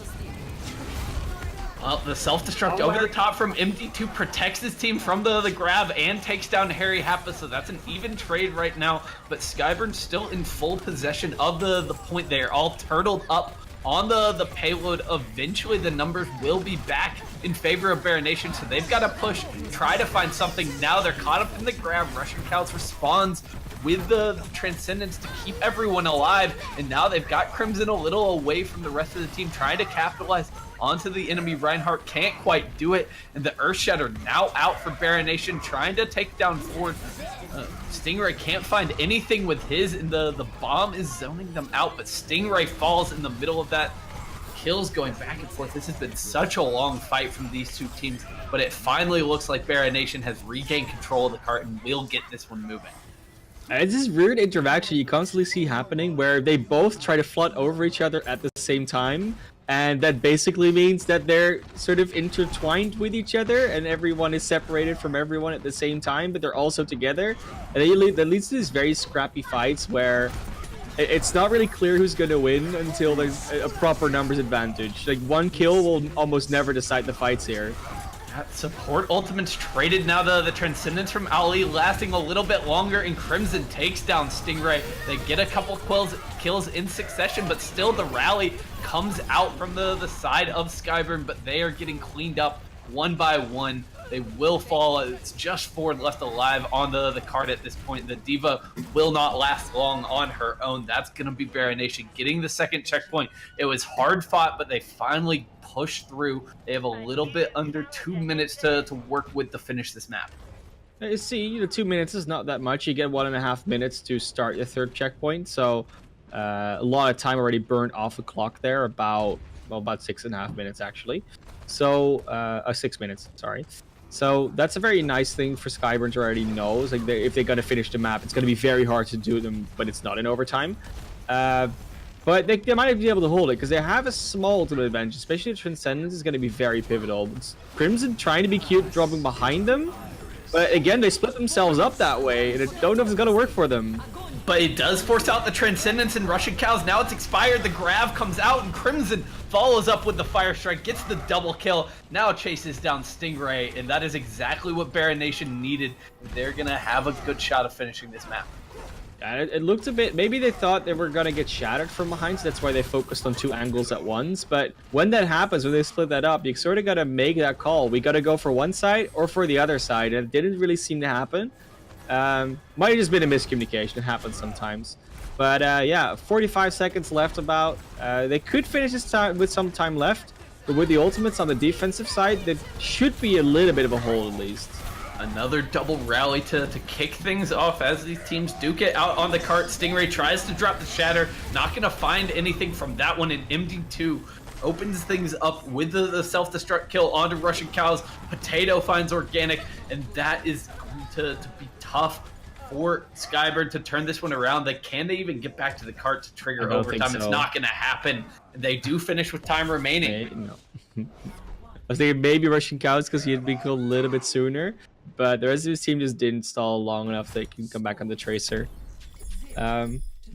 Well, the self-destruct over the top from MD2 protects his team from the grab and takes down Harry Hapa, so that's an even trade right now. But SkyeBurn's still in full possession of the point. They are all turtled up on the payload. Eventually the numbers will be back in favor of BarahNation, so they've got to push, try to find something. Now they're caught up in the grab. Russian Cows responds with the Transcendence to keep everyone alive, and now they've got Crimson a little away from the rest of the team, trying to capitalize onto the enemy. Reinhardt can't quite do it, and the Earth Shatter now out for BarahNation, trying to take down Ford. Stingray can't find anything with his, and the bomb is zoning them out, but Stingray falls in the middle of that. Kills going back and forth. This has been such a long fight from these two teams, but it finally looks like BarahNation has regained control of the cart and will get this one moving. It's this weird interaction you constantly see happening where they both try to flood over each other at the same time, and that basically means that they're sort of intertwined with each other and everyone is separated from everyone at the same time, but they're also together, and that leads to these very scrappy fights where It's not really clear who's going to win until there's a proper numbers advantage. Like, one kill will almost never decide the fights here. That support ultimate's traded now. The Transcendence from Ali lasting a little bit longer, and Crimson takes down Stingray. They get a couple kills in succession, but still the rally comes out from the side of SkyeBurn, but they are getting cleaned up one by one. They will fall. It's just Ford left alive on the card at this point. The D.Va will not last long on her own. That's going to be BarahNation getting the second checkpoint. It was hard fought, but they finally pushed through. They have a little bit under 2 minutes to work with to finish this map. You see, 2 minutes is not that much. You get 1.5 minutes to start your third checkpoint, so a lot of time already burned off the clock there. About 6.5 minutes actually. So 6 minutes, sorry. So that's a very nice thing for SkyeBurn to already know. Like, if they're going to finish the map, it's going to be very hard to do them, but it's not in overtime. But they might be able to hold it because they have a small ultimate advantage, especially the Transcendence is going to be very pivotal. It's Crimson trying to be cute, dropping behind them. But again, they split themselves up that way, and I don't know if it's going to work for them. But it does force out the Transcendence and Russian Cows. Now it's expired. The grab comes out, and Crimson follows up with the Fire Strike, gets the double kill. Now chases down Stingray, and that is exactly what BarahNation needed. They're going to have a good shot of finishing this map. Yeah, it looked a bit... Maybe they thought they were going to get shattered from behind, so that's why they focused on 2 angles at once. But when that happens, when they split that up, you sort of got to make that call. We got to go for one side or for the other side, and it didn't really seem to happen. Might have just been a miscommunication. It happens sometimes. But yeah, 45 seconds left about. They could finish this time with some time left, but with the ultimates on the defensive side, there should be a little bit of a hole at least. Another double rally to kick things off as these teams duke it out on the cart. Stingray tries to drop the shatter, not going to find anything from that one, and MD2 opens things up with the self-destruct kill onto Russian Cows. Potato finds Organic, and that is going to be tough for SkyeBurn to turn this one around. Can they even get back to the cart to trigger overtime? So. It's not going to happen. They do finish with time remaining. No. I was thinking maybe Russian Cows because he had been killed a little bit sooner, but the rest of his team just didn't stall long enough they can come back on the Tracer.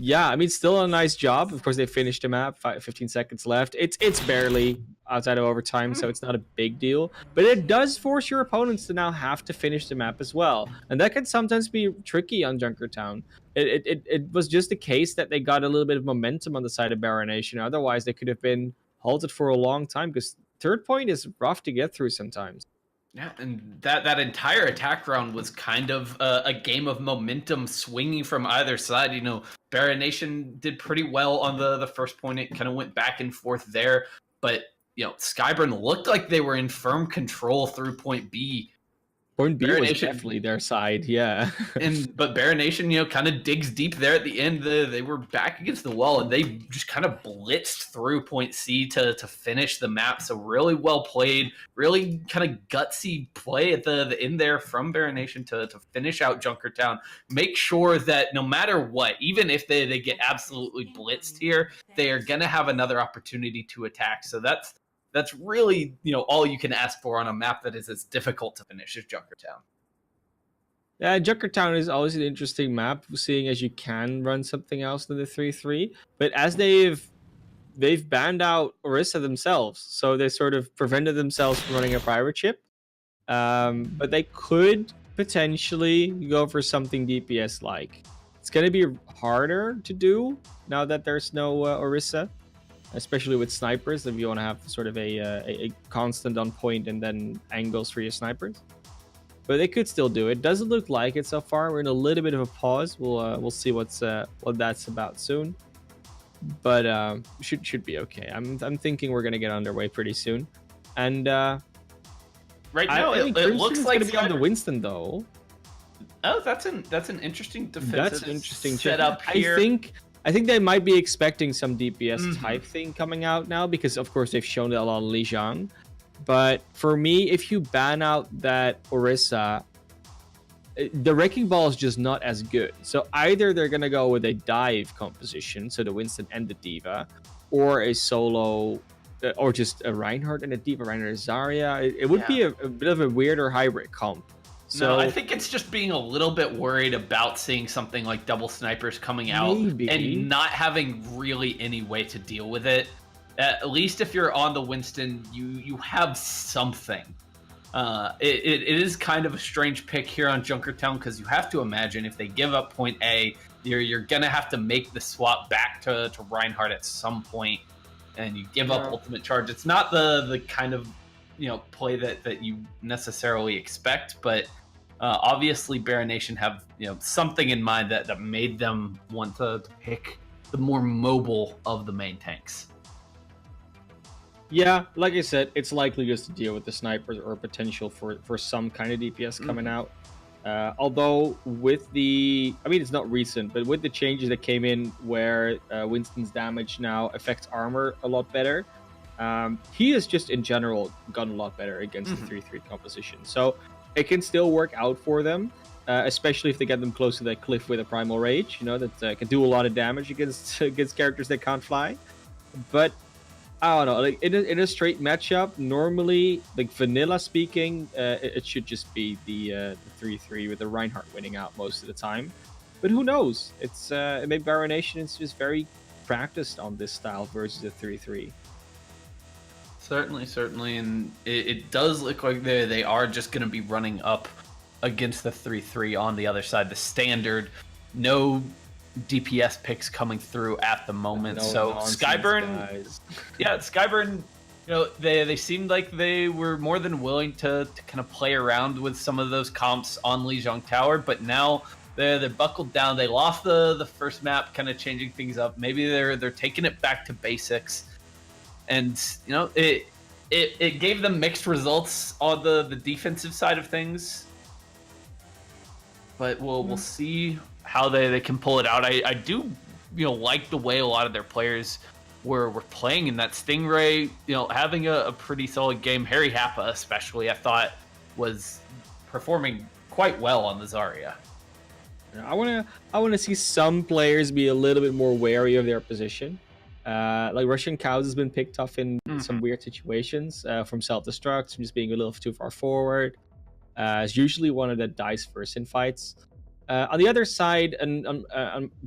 Yeah, I mean, still a nice job. Of course, they finished the map. 15 seconds left. It's barely outside of overtime, so it's not a big deal. But it does force your opponents to now have to finish the map as well, and that can sometimes be tricky on Junkertown. It was just the case that they got a little bit of momentum on the side of BarahNation. Otherwise, they could have been halted for a long time because third point is rough to get through sometimes. Yeah, and that entire attack round was kind of a game of momentum swinging from either side. BarahNation did pretty well on the first point. It kind of went back and forth there. But, SkyeBurn looked like they were in firm control through point B. Point B was definitely their side, yeah. But BarahNation, kind of digs deep there at the end. They were back against the wall, and they just kind of blitzed through point C to finish the map. So really well played, really kind of gutsy play at the end there from BarahNation to finish out Junkertown. Make sure that no matter what, even if they get absolutely blitzed here, they are going to have another opportunity to attack. So that's really, all you can ask for on a map that is as difficult to finish as Junkertown. Yeah, Junkertown is always an interesting map, seeing as you can run something else than the 3-3. But as they've banned out Orisa themselves, so they sort of prevented themselves from running a pirate ship. But they could potentially go for something DPS-like. It's going to be harder to do now that there's no Orisa. Especially with snipers, if you want to have sort of a constant on point and then angles for your snipers. But they could still do it. Doesn't look like it so far. We're in a little bit of a pause. We'll see what that's about soon. But should be okay. I'm thinking we're gonna get underway pretty soon. And right now it looks like it's gonna be on the Winston though. Oh, that's an interesting defensive That's an interesting setup here. I think they might be expecting some DPS type thing coming out now because, of course, they've shown it a lot of Li Jiang. But for me, if you ban out that Orisa, the Wrecking Ball is just not as good. So either they're going to go with a dive composition, so the Winston and the D.Va, or a solo, or just a Reinhardt and a D.Va, Reinhardt and Zarya. It would be a bit of a weirder hybrid comp. So no, I think it's just being a little bit worried about seeing something like double snipers coming out Maybe. and not having really any way to deal with it. At least if you're on the Winston, you have something. It is kind of a strange pick here on Junkertown because you have to imagine if they give up point A, you're gonna have to make the swap back to Reinhardt at some point, and you give up ultimate charge. It's not the kind of play that you necessarily expect, but obviously BarahNation have something in mind that made them want to pick the more mobile of the main tanks. Yeah, like I said, it's likely just to deal with the snipers or potential for some kind of DPS coming out. Although with it's not recent, but with the changes that came in where Winston's damage now affects armor a lot better, he has just in general gotten a lot better against the 3-3 composition. So it can still work out for them, especially if they get them close to that cliff with a Primal Rage, that can do a lot of damage against characters that can't fly. But I don't know, like in a straight matchup, normally, like vanilla speaking, it should just be the 3-3 with the Reinhardt winning out most of the time. But who knows? It's maybe BarahNation is just very practiced on this style versus the 3-3. Certainly, and it does look like they are just going to be running up against the 3-3 on the other side. The standard, no DPS picks coming through at the moment. No so nonsense, SkyeBurn, guys. SkyeBurn, they seemed like they were more than willing to kind of play around with some of those comps on Lijiang Tower, but now they're buckled down. They lost the first map, kind of changing things up. Maybe they're taking it back to basics. And it gave them mixed results on the defensive side of things, but we'll see how they can pull it out. I do like the way a lot of their players were playing in that Stingray. Having a pretty solid game. Harry Happa especially, I thought, was performing quite well on the Zarya. I wanna see some players be a little bit more wary of their position. Like Russian Cows has been picked off in some weird situations, from self-destruct, from just being a little too far forward. It's usually one of that dies first in fights. On the other side, on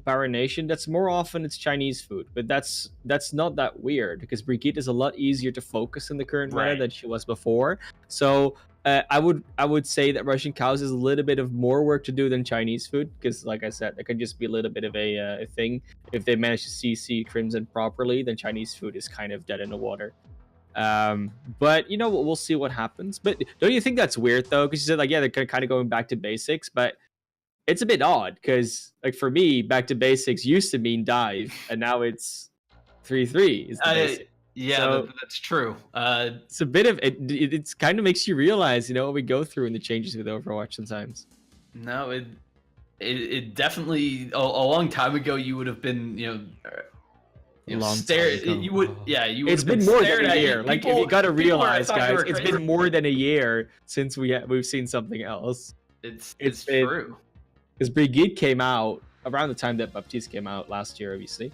BarahNation, that's more often it's Chinese food, but that's not that weird because Brigitte is a lot easier to focus in the current meta than she was before. So I would say that Russian Cows is a little bit of more work to do than Chinese food because, like I said, it could just be a little bit of a thing. If they manage to CC Crimson properly, then Chinese food is kind of dead in the water. But we'll see what happens. But don't you think that's weird though? Because you said they're kind of going back to basics, but it's a bit odd because for me, back to basics used to mean dive, and now it's 3-3 is the basic. Yeah, so, that's true. It's a bit of it. It kind of makes you realize, what we go through in the changes with Overwatch sometimes. No, it definitely a long time ago you would have been stared. You would you. It's been more than a year. Like if you got to realize, guys, it's been more than a year since we've seen something else. It's true. Because Brigitte came out around the time that Baptiste came out last year, obviously.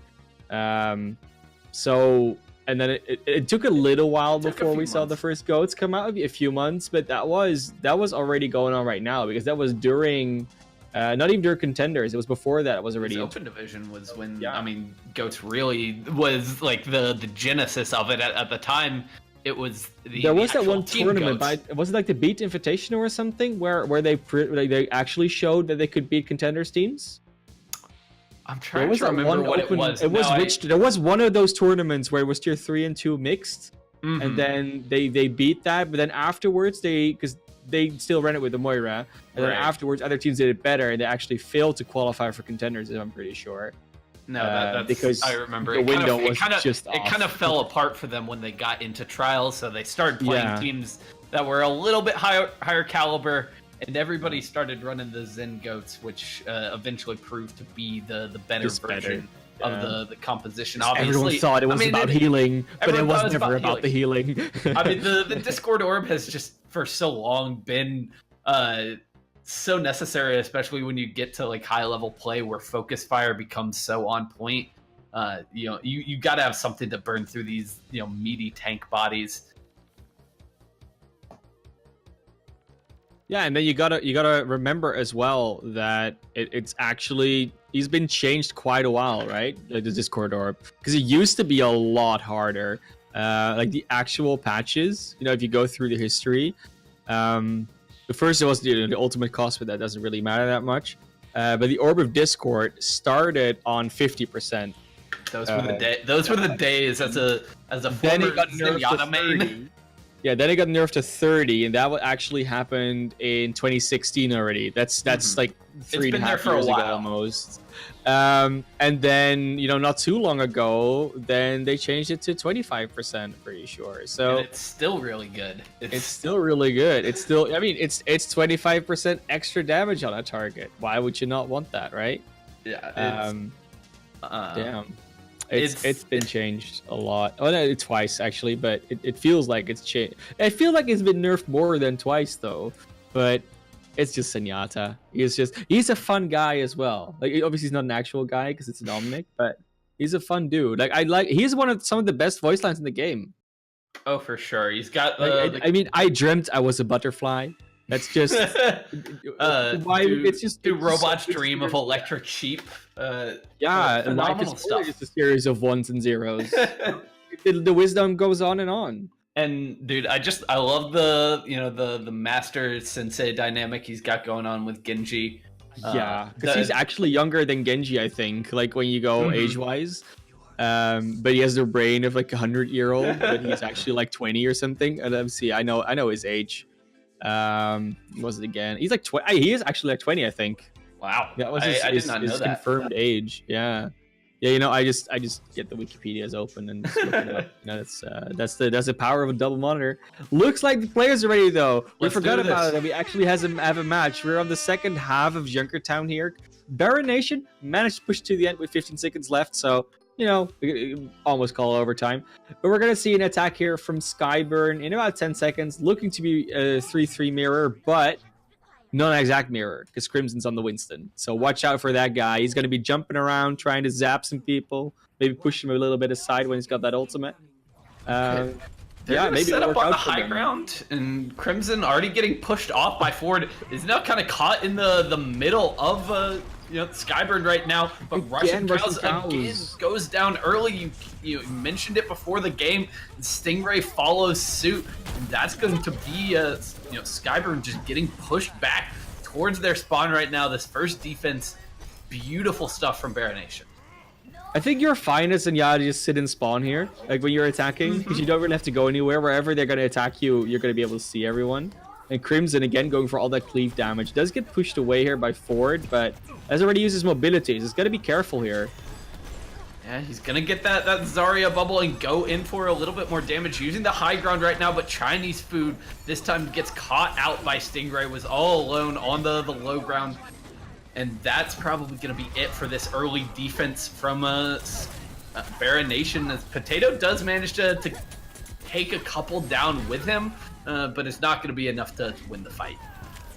So. And then it took a little while before we saw the first goats come out, a few months, but that was already going on right now because that was during, not even during contenders. It was before that. It was already open division was when goats really was like the genesis of it at the time. It was there was that one tournament, was it like the Beat Invitational or something where they actually showed that they could beat contenders teams? I'm trying to remember what it was. There was one of those tournaments where it was tier 3 and 2 mixed, and then they beat that. But then afterwards, because they still ran it with the Moira, and then afterwards, other teams did it better, and they actually failed to qualify for contenders. I'm pretty sure. No, that's because I remember the window was just off. It kind of fell apart for them when they got into trials, so they started playing teams that were a little bit higher caliber. And everybody started running the Zen Goats, which eventually proved to be the better version of the composition. Obviously, everyone thought it was about healing, but it was never about the healing. I mean, the Discord Orb has just for so long been so necessary, especially when you get to high level play where focus fire becomes so on point. You got to have something to burn through these meaty tank bodies. Yeah, and then you gotta remember as well that it's actually he's been changed quite a while, right? Like the Discord orb, because it used to be a lot harder. Like the actual patches, if you go through the history, the first it was the ultimate cost, but that doesn't really matter that much. But the orb of Discord started on 50%. Those were the days. Those were the days as a former Zenyatta main. Yeah, then it got nerfed to 30, and that actually happened in 2016 already. That's like 3.5 years ago almost. And then, not too long ago, then they changed it to 25%, pretty sure. So and it's still really good. It's still really good. It's still, I mean, it's 25% extra damage on a target. Why would you not want that, right? Yeah. Damn. It's been changed a lot. Oh no, twice actually, but it feels like it's changed. I feel like it's been nerfed more than twice though. But it's just Zenyatta. He's a fun guy as well. Like obviously he's not an actual guy because it's Dominic, but he's a fun dude. He's one of some of the best voice lines in the game. Oh, for sure. He's got. I mean, I dreamt I was a butterfly. That's just why it's just robots dream of electric sheep. Yeah, phenomenal stuff. Just a series of ones and zeros. The wisdom goes on and on. And dude, I love the master sensei dynamic he's got going on with Genji. Yeah, because he's actually younger than Genji, I think. Like when you go age-wise. But he has the brain of like 100-year-old, but he's actually like 20 or something. And let's see, I know his age. What was it again? He's like 20. He is actually like 20, I think. Wow. That was I did not know that. Confirmed age. Yeah. Yeah, I just get the Wikipedias open and just look it up. That's the power of a double monitor. Looks like the players are ready though. We forgot about it. We actually have a match. We're on the second half of Junkertown here. BarahNation managed to push to the end with 15 seconds left, so almost call overtime. But we're gonna see an attack here from SkyeBurn in about 10 seconds, looking to be a 3-3 mirror, but not an exact mirror because Crimson's on the Winston. So watch out for that guy. He's gonna be jumping around, trying to zap some people, maybe push him a little bit aside when he's got that ultimate. Maybe set up on the high ground, and Crimson already getting pushed off by Ford is now kind of caught in the middle of SkyeBurn right now, but Russian Cows again goes down early. You mentioned it before the game. And Stingray follows suit, and that's going to be SkyeBurn just getting pushed back towards their spawn right now. This first defense, beautiful stuff from BarahNation. I think you're fine as Zenyatta just sit and spawn here, like when you're attacking, because you don't really have to go anywhere. Wherever they're going to attack you, you're going to be able to see everyone. And Crimson, again, going for all that cleave damage. Does get pushed away here by Ford, but has already used his mobility. So he's got to be careful here. Yeah, he's going to get that Zarya bubble and go in for a little bit more damage. Using the high ground right now, but Chinese food this time gets caught out by Stingray. Was all alone on the low ground. And that's probably going to be it for this early defense from BarahNation. As Potato does manage to take a couple down with him. But it's not going to be enough to win the fight.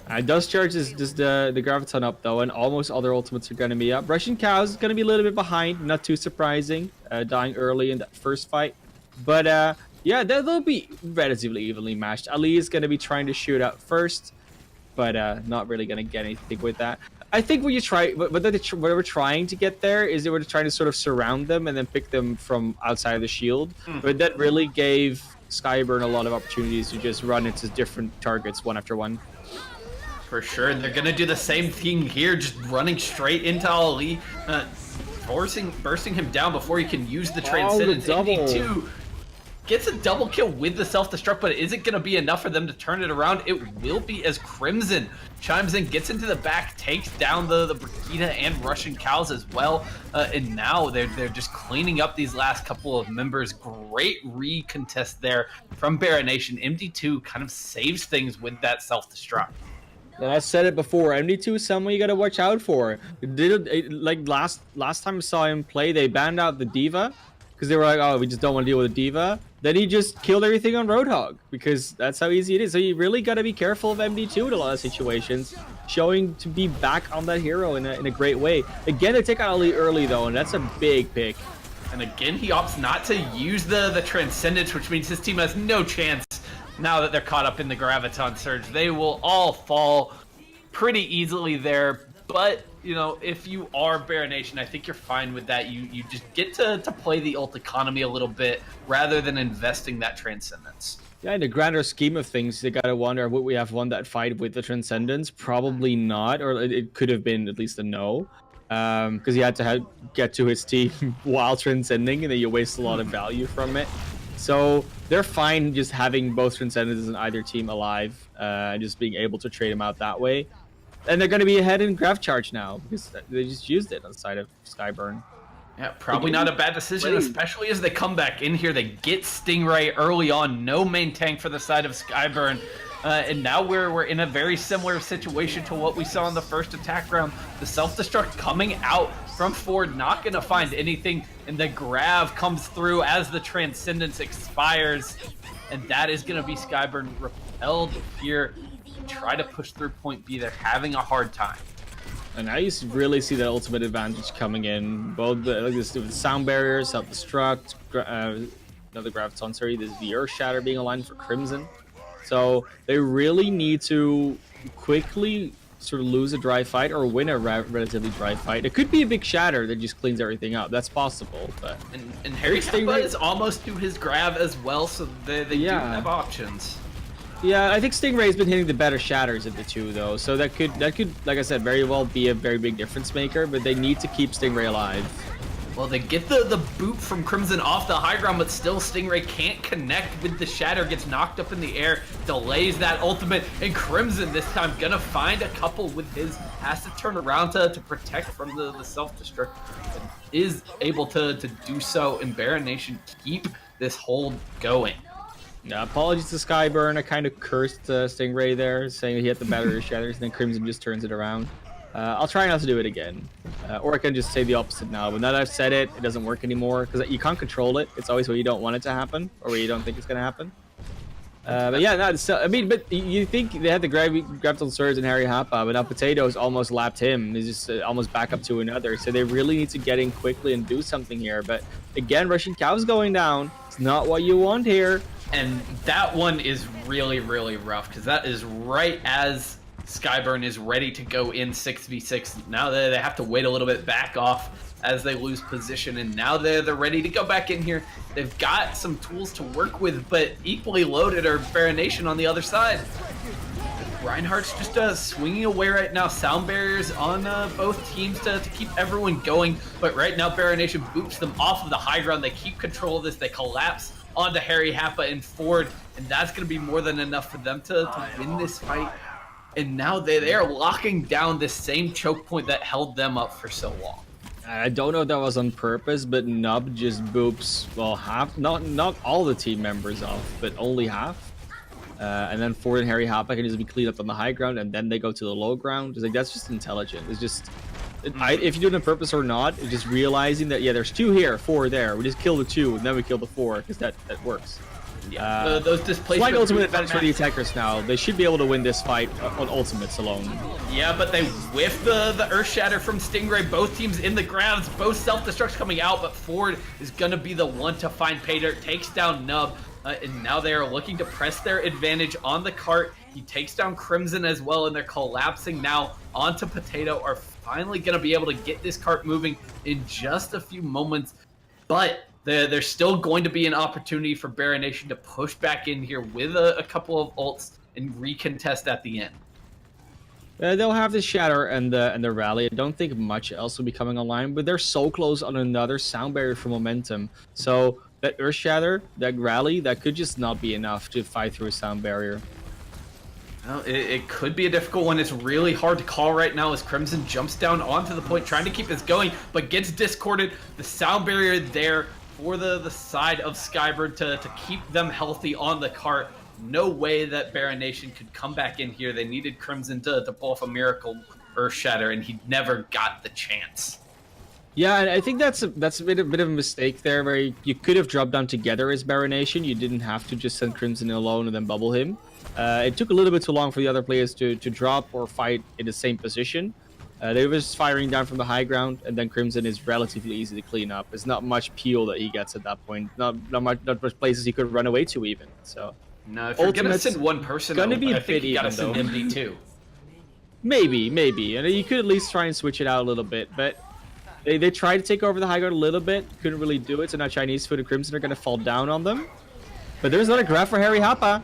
It does charge the Graviton up, though, and almost other ultimates are going to be up. Russian Cows is going to be a little bit behind, not too surprising, dying early in that first fight. But, yeah, they'll be relatively evenly matched. Ali is going to be trying to shoot out first, but not really going to get anything with that. I think what we're trying to get there is they were trying to sort of surround them and then pick them from outside of the shield. But that really gave SkyeBurn a lot of opportunities to just run into different targets one after one. For sure, and they're gonna do the same thing here, just running straight into Ali, bursting him down before he can use the Transcendence. MD2 gets a double kill with the self-destruct, but is it gonna be enough for them to turn it around? It will be, as Crimson chimes in, gets into the back, takes down the Brigida and Russian Cows as well, and now they're just cleaning up these last couple of members. Great recontest there from BarahNation. MD2 kind of saves things with that self-destruct. And I said it before, MD2 is someone you gotta watch out for. Like last time I saw him play, they banned out the D.Va because they were like, oh, we just don't want to deal with the D.Va. Then he just killed everything on Roadhog because that's how easy it is. So you really got to be careful of MD2 in a lot of situations, showing to be back on that hero in a great way. Again, they take out Ali early though, and that's a big pick. And again, he opts not to use the Transcendence, which means his team has no chance now that they're caught up in the Graviton Surge, they will all fall pretty easily there. But, you know, if you are BarahNation, I think you're fine with that. You just get to play the ult economy a little bit rather than investing that Transcendence. Yeah, in the grander scheme of things, you gotta wonder, would we have won that fight with the Transcendence? Probably not, or it could have been at least a no. Because he had to get to his team while transcending, and then you waste a lot of value from it. So they're fine just having both Transcendences in either team alive, and just being able to trade them out that way. And they're going to be ahead in Grav Charge now, because they just used it on the side of SkyeBurn. Yeah, probably not a bad decision, especially as they come back in here. They get Stingray early on, no main tank for the side of SkyeBurn. And now we're in a very similar situation to what we saw in the first attack round. The self-destruct coming out from Ford, not going to find anything, and the Grav comes through as the Transcendence expires. And that is going to be SkyeBurn repelled here. Try to push through point B. They're having a hard time. And now you really see that ultimate advantage coming in. Both the sound barriers, self-destruct, another Graviton, sorry, this is the Earth Shatter being aligned for Crimson. So they really need to quickly sort of lose a dry fight or win a relatively dry fight. It could be a big Shatter that just cleans everything up. That's possible. But and Harry Kappa is almost to his Grav as well, so they do have options. Yeah, I think Stingray's been hitting the better shatters of the two, though. So that could, like I said, very well be a very big difference maker. But they need to keep Stingray alive. Well, they get the boot from Crimson off the high ground, but still Stingray can't connect with the shatter. Gets knocked up in the air, delays that ultimate, and Crimson this time gonna find a couple with his, has to turn around to protect from the self-destruct, and is able to do so, and BarahNation keep this hold going. Yeah, apologies to SkyeBurn. I kind of cursed Stingray there, saying that he had the better shatters, and then Crimson just turns it around. I'll try not to do it again. Or I can just say the opposite now. But now that I've said it, it doesn't work anymore, because you can't control it. It's always where you don't want it to happen, or where you don't think it's going to happen. But yeah, no, I mean, but you think they had the Graviton Surge and Harry Hapa, but now Potatoes almost lapped him. He's just almost back up to another. So they really need to get in quickly and do something here. But again, Russian Cow's going down. It's not what you want here. And that one is really, really rough, because that is right as SkyeBurn is ready to go in 6v6. Now they have to wait a little bit back off as they lose position, and now they're ready to go back in here. They've got some tools to work with, but equally loaded are BarahNation on the other side. Reinhardt's just swinging away right now. Sound barriers on both teams to keep everyone going, but right now BarahNation boots them off of the high ground. They keep control of this. They collapse onto Harry Hapa and Ford, and that's going to be more than enough for them to win this fight. And now they are locking down this same choke point that held them up for so long. I don't know if that was on purpose, but Nub just boops, well, half, not all the team members off, but only half. And then Ford and Harry Hapa can just be cleaned up on the high ground, and then they go to the low ground. It's like, that's just intelligent. It's just, if you do it on purpose or not, it's just realizing that, yeah, there's 2 here, 4 there. We just kill the 2, and then we kill the 4, because that works. Yeah, those displacements. Slight ultimate advantage for the attackers now. They should be able to win this fight on ultimates alone. Yeah, but they whiff the Earth Shatter from Stingray. Both teams in the grounds, both self-destructs coming out, but Ford is going to be the one to find Paydirt. Takes down Nub, and now they are looking to press their advantage on the cart. He takes down Crimson as well, and they're collapsing now onto Potato. Are finally going to be able to get this cart moving in just a few moments, but there's still going to be an opportunity for BarahNation to push back in here with a couple of ults and recontest at the end. They'll have the Shatter and the Rally. I don't think much else will be coming online, but they're so close on another sound barrier for momentum. So that Earth Shatter, that Rally, that could just not be enough to fight through a sound barrier. Well, it could be a difficult one. It's really hard to call right now as Crimson jumps down onto the point, trying to keep this going, but gets discorded. The sound barrier there for the side of SkyeBurn to keep them healthy on the cart. No way that BarahNation could come back in here. They needed Crimson to pull off a miracle Earth Shatter, and he never got the chance. Yeah, and I think that's a bit of a mistake there, where you could have dropped down together as BarahNation. You didn't have to just send Crimson alone and then bubble him. It took a little bit too long for the other players to drop or fight in the same position. They were just firing down from the high ground, and then Crimson is relatively easy to clean up. There's not much peel that he gets at that point. Not much places he could run away to even. So No, if you're gonna Ultimate's send one person, gonna be a I think bit you gotta even, send though. MD2. Maybe. And you could at least try and switch it out a little bit, but they tried to take over the high guard a little bit, couldn't really do it, so now Chinese Food and Crimson are gonna fall down on them. But there's another grab for Harry Happa.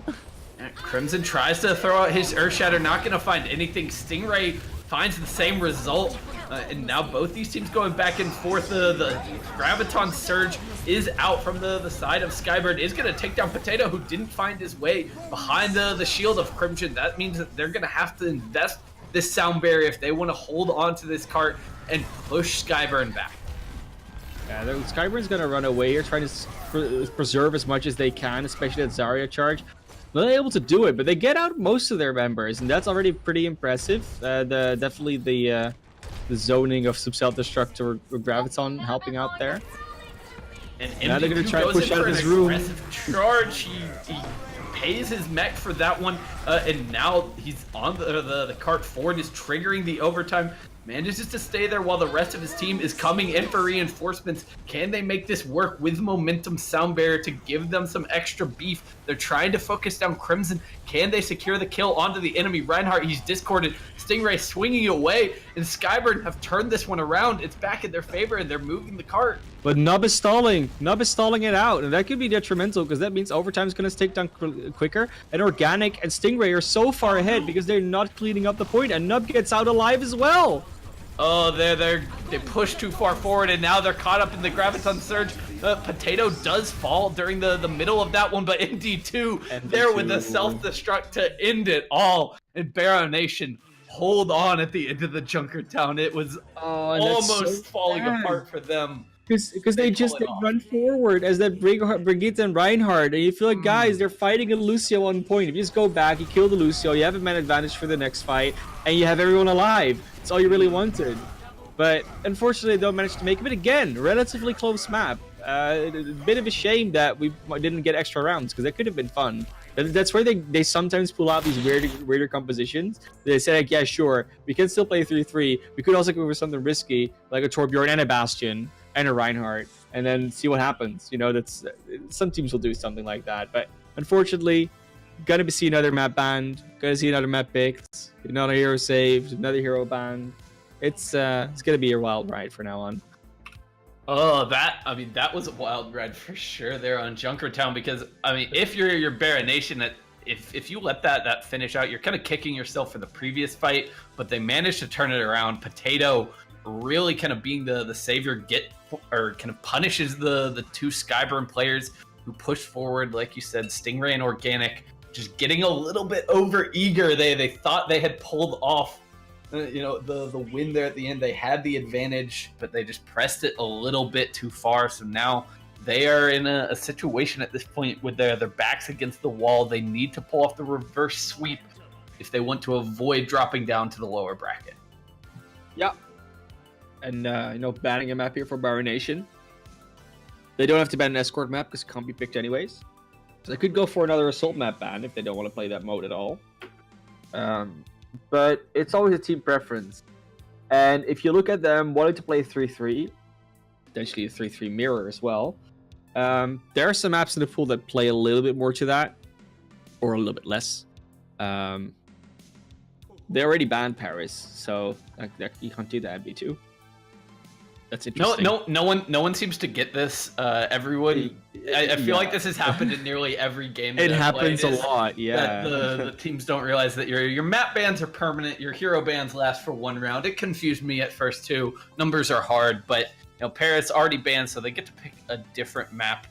Crimson tries to throw out his Earth Shatter, not gonna find anything. Stingray finds the same result, and now both these teams going back and forth. The Graviton Surge is out from the side of SkyeBurn, is gonna take down Potato, who didn't find his way behind the shield of Crimson. That means that they're gonna have to invest this sound barrier if they want to hold on to this cart and push SkyeBurn back. Yeah, SkyeBurn's gonna run away here, trying to preserve as much as they can, especially that Zarya charge. Not able to do it, but they get out most of their members, and that's already pretty impressive. Definitely the zoning of some self-destruct or Graviton helping out there. And now they're gonna MD2 try to goes push in out for of an this room. aggressive charge. He pays his mech for that one, and now he's on the cart forward, is triggering the overtime. Manages to stay there while the rest of his team is coming in for reinforcements. Can they make this work with Momentum Sound Barrier to give them some extra beef? They're trying to focus down Crimson. Can they secure the kill onto the enemy? Reinhardt, he's discorded. Stingray swinging away, and SkyeBurn have turned this one around. It's back in their favor, and they're moving the cart. But Nub is stalling. Nub is stalling it out, and that could be detrimental because that means overtime is going to take down quicker. And Organic and Stingray are so far ahead because they're not cleaning up the point, and Nub gets out alive as well. Oh, they pushed too far forward, and now they're caught up in the Graviton Surge. Potato does fall during the middle of that one, but MD2 there with the self-destruct to end it all. And BarahNation hold on at the end of the Junkertown. It was almost falling apart for them. Because they run forward as that Brigitte and Reinhardt, and you feel like, guys, they're fighting a Lucio on point. If you just go back, you kill the Lucio, you have a man advantage for the next fight, and you have everyone alive. That's all you really wanted. But unfortunately, they don't manage to make it. But again, relatively close map. A bit of a shame that we didn't get extra rounds, because that could have been fun. That's where they sometimes pull out these weirder compositions. They say, like, yeah, sure, we can still play 3-3. We could also go for something risky, like a Torbjorn and a Bastion and a Reinhardt, and then see what happens. You know, that's some teams will do something like that. But unfortunately, gonna see another map banned, gonna see another map picked, another hero saved, another hero banned. It's gonna be a wild ride from now on. Oh, that was a wild ride for sure there on Junkertown, because if you're BarahNation, that if you let that finish out, you're kind of kicking yourself for the previous fight, but they managed to turn it around. Potato really kind of being the savior, kind of punishes the two SkyeBurn players who pushed forward, like you said. Stingray and Organic just getting a little bit over eager. They thought they had pulled off the win there at the end. They had the advantage, but they just pressed it a little bit too far. So now they are in a situation at this point with their backs against the wall. They need to pull off the reverse sweep if they want to avoid dropping down to the lower bracket. Yeah. And banning a map here for BarahNation. They don't have to ban an escort map because it can't be picked anyways. So they could go for another assault map ban if they don't want to play that mode at all. But it's always a team preference. And if you look at them wanting to play 3-3, potentially a 3-3 mirror as well, there are some maps in the pool that play a little bit more to that, or a little bit less. They already banned Paris, so you can't do that MB2. That's interesting. No one seems to get this. Everyone, I feel like this has happened in nearly every game. It happens a lot, yeah. The teams don't realize that your map bans are permanent. Your hero bans last for one round. It confused me at first too. Numbers are hard, but Paris already banned, so they get to pick a different map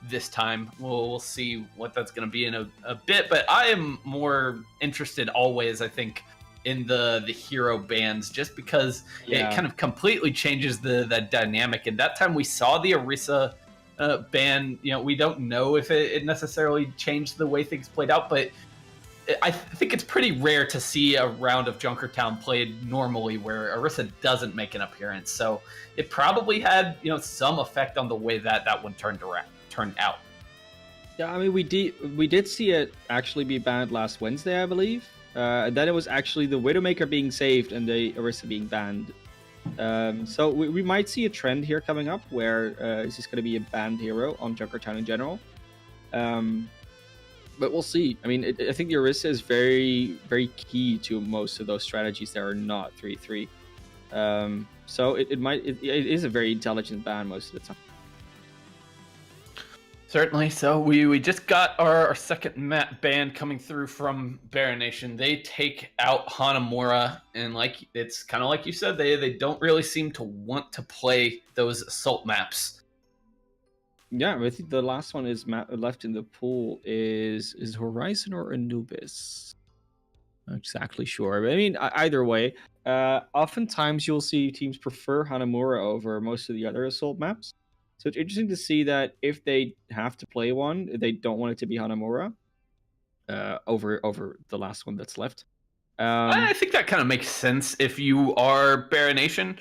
this time. We'll see what that's going to be in a bit, but I am more interested always, I think, in the hero bans, just because it kind of completely changes the dynamic. And that time we saw the Orisa ban. We don't know if it necessarily changed the way things played out, but I think it's pretty rare to see a round of Junkertown played normally where Orisa doesn't make an appearance. So it probably had some effect on the way that one turned out. Yeah, we did see it actually be banned last Wednesday, I believe. And then it was actually the Widowmaker being saved and the Orisa being banned. So we might see a trend here coming up where it's just going to be a banned hero on Junkertown in general. But we'll see. I mean, I think the Orisa is very, very key to most of those strategies that are not 3-3. So it is a very intelligent ban most of the time. Certainly. So we just got our second map ban coming through from BarahNation. They take out Hanamura, and it's kind of like you said, they don't really seem to want to play those assault maps. Yeah, I think the last one is left in the pool is Horizon or Anubis. Not exactly sure. But I mean, either way, oftentimes you'll see teams prefer Hanamura over most of the other assault maps. So it's interesting to see that if they have to play one, they don't want it to be Hanamura over the last one that's left. I think that kind of makes sense if you are BarahNation,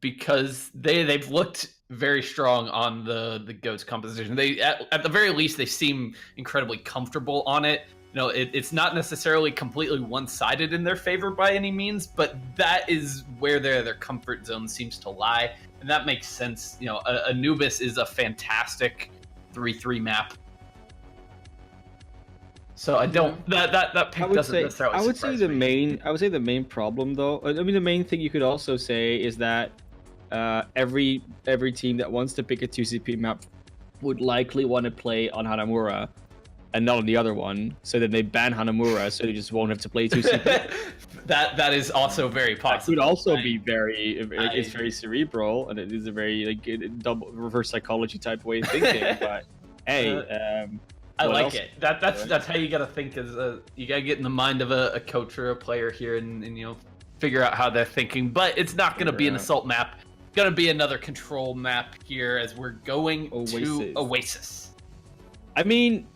because they've looked very strong on the GOATS composition. They at the very least they seem incredibly comfortable on it. You know, it's not necessarily completely one-sided in their favor by any means, but that is where their comfort zone seems to lie, and that makes sense. You know, Anubis is a fantastic 3-3 map. So I don't that pick doesn't necessarily. I would say the main problem, though. I mean, the main thing you could also say is that every team that wants to pick a 2CP map would likely want to play on Hanamura and not on the other one. So then they ban Hanamura, so they just won't have to play 2CP. that is also very possible. That could also be it's very cerebral, and it is a very double reverse psychology type way of thinking. But hey. I like it. That's how you gotta think. You gotta get in the mind of a coach or a player here, and you know, figure out how they're thinking. But it's not gonna be an assault map. It's gonna be another control map here as we're going to Oasis. I mean,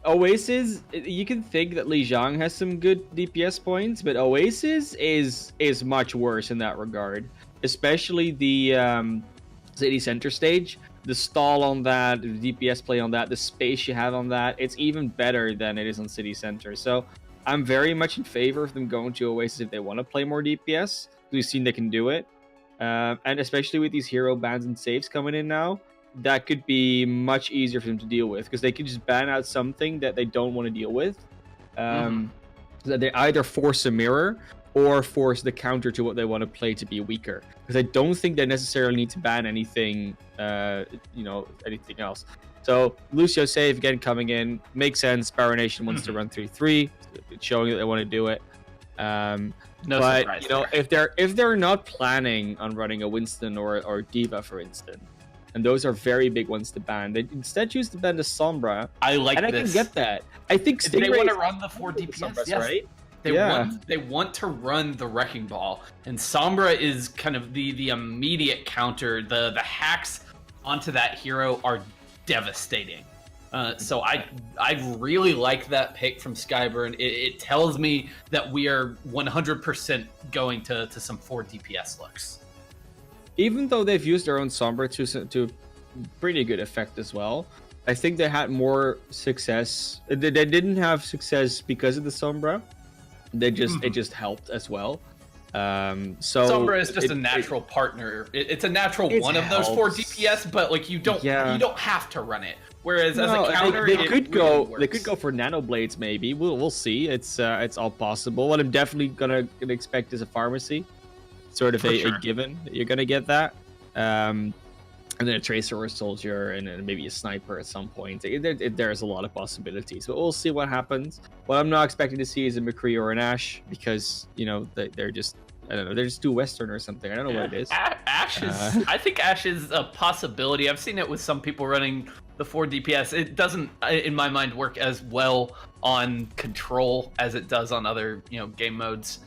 Oasis. You can think that Lijiang has some good DPS points, but Oasis is much worse in that regard. Especially the city center stage. The stall on that, the DPS play on that, the space you have on that, it's even better than it is on City Center. So I'm very much in favor of them going to Oasis if they want to play more DPS. We've seen they can do it. And especially with these hero bans and saves coming in now, that could be much easier for them to deal with, because they could just ban out something that they don't want to deal with. So that they either force a mirror or force the counter to what they want to play to be weaker. Because I don't think they necessarily need to ban anything, anything else. So Lucio save again coming in makes sense. BarahNation wants to run 3-3, it's showing that they want to do it. But you know, if they're not planning on running a Winston or Diva, for instance, and those are very big ones to ban, they instead choose to ban the Sombra. I like this. I can get that. I think they want to run the 4 DPS, Sombras, yes. Right? They want to run the Wrecking Ball, and Sombra is kind of the immediate counter. The hacks onto that hero are devastating. So I really like that pick from SkyeBurn. It tells me that we are 100% going to some 4 DPS looks. Even though they've used their own Sombra to pretty good effect as well, I think they had more success. They didn't have success because of the Sombra. It just helped as well. So Sombra is just a natural partner. It's a natural one of those 4 DPS, but like you don't have to run it. Whereas as a counter, they could go for nano blades maybe. We'll see. It's all possible. What I'm definitely gonna expect is a pharmacy, sort of a given that you're gonna get that. And then a tracer or a soldier, and then maybe a sniper at some point. There's a lot of possibilities, but we'll see what happens. What I'm not expecting to see is a McCree or an Ashe, because you know they're just, I don't know, they're just too Western or something. I don't know what it is. Ashe is, I think Ashe is a possibility. I've seen it with some people running the 4 DPS. It doesn't, in my mind, work as well on control as it does on other game modes.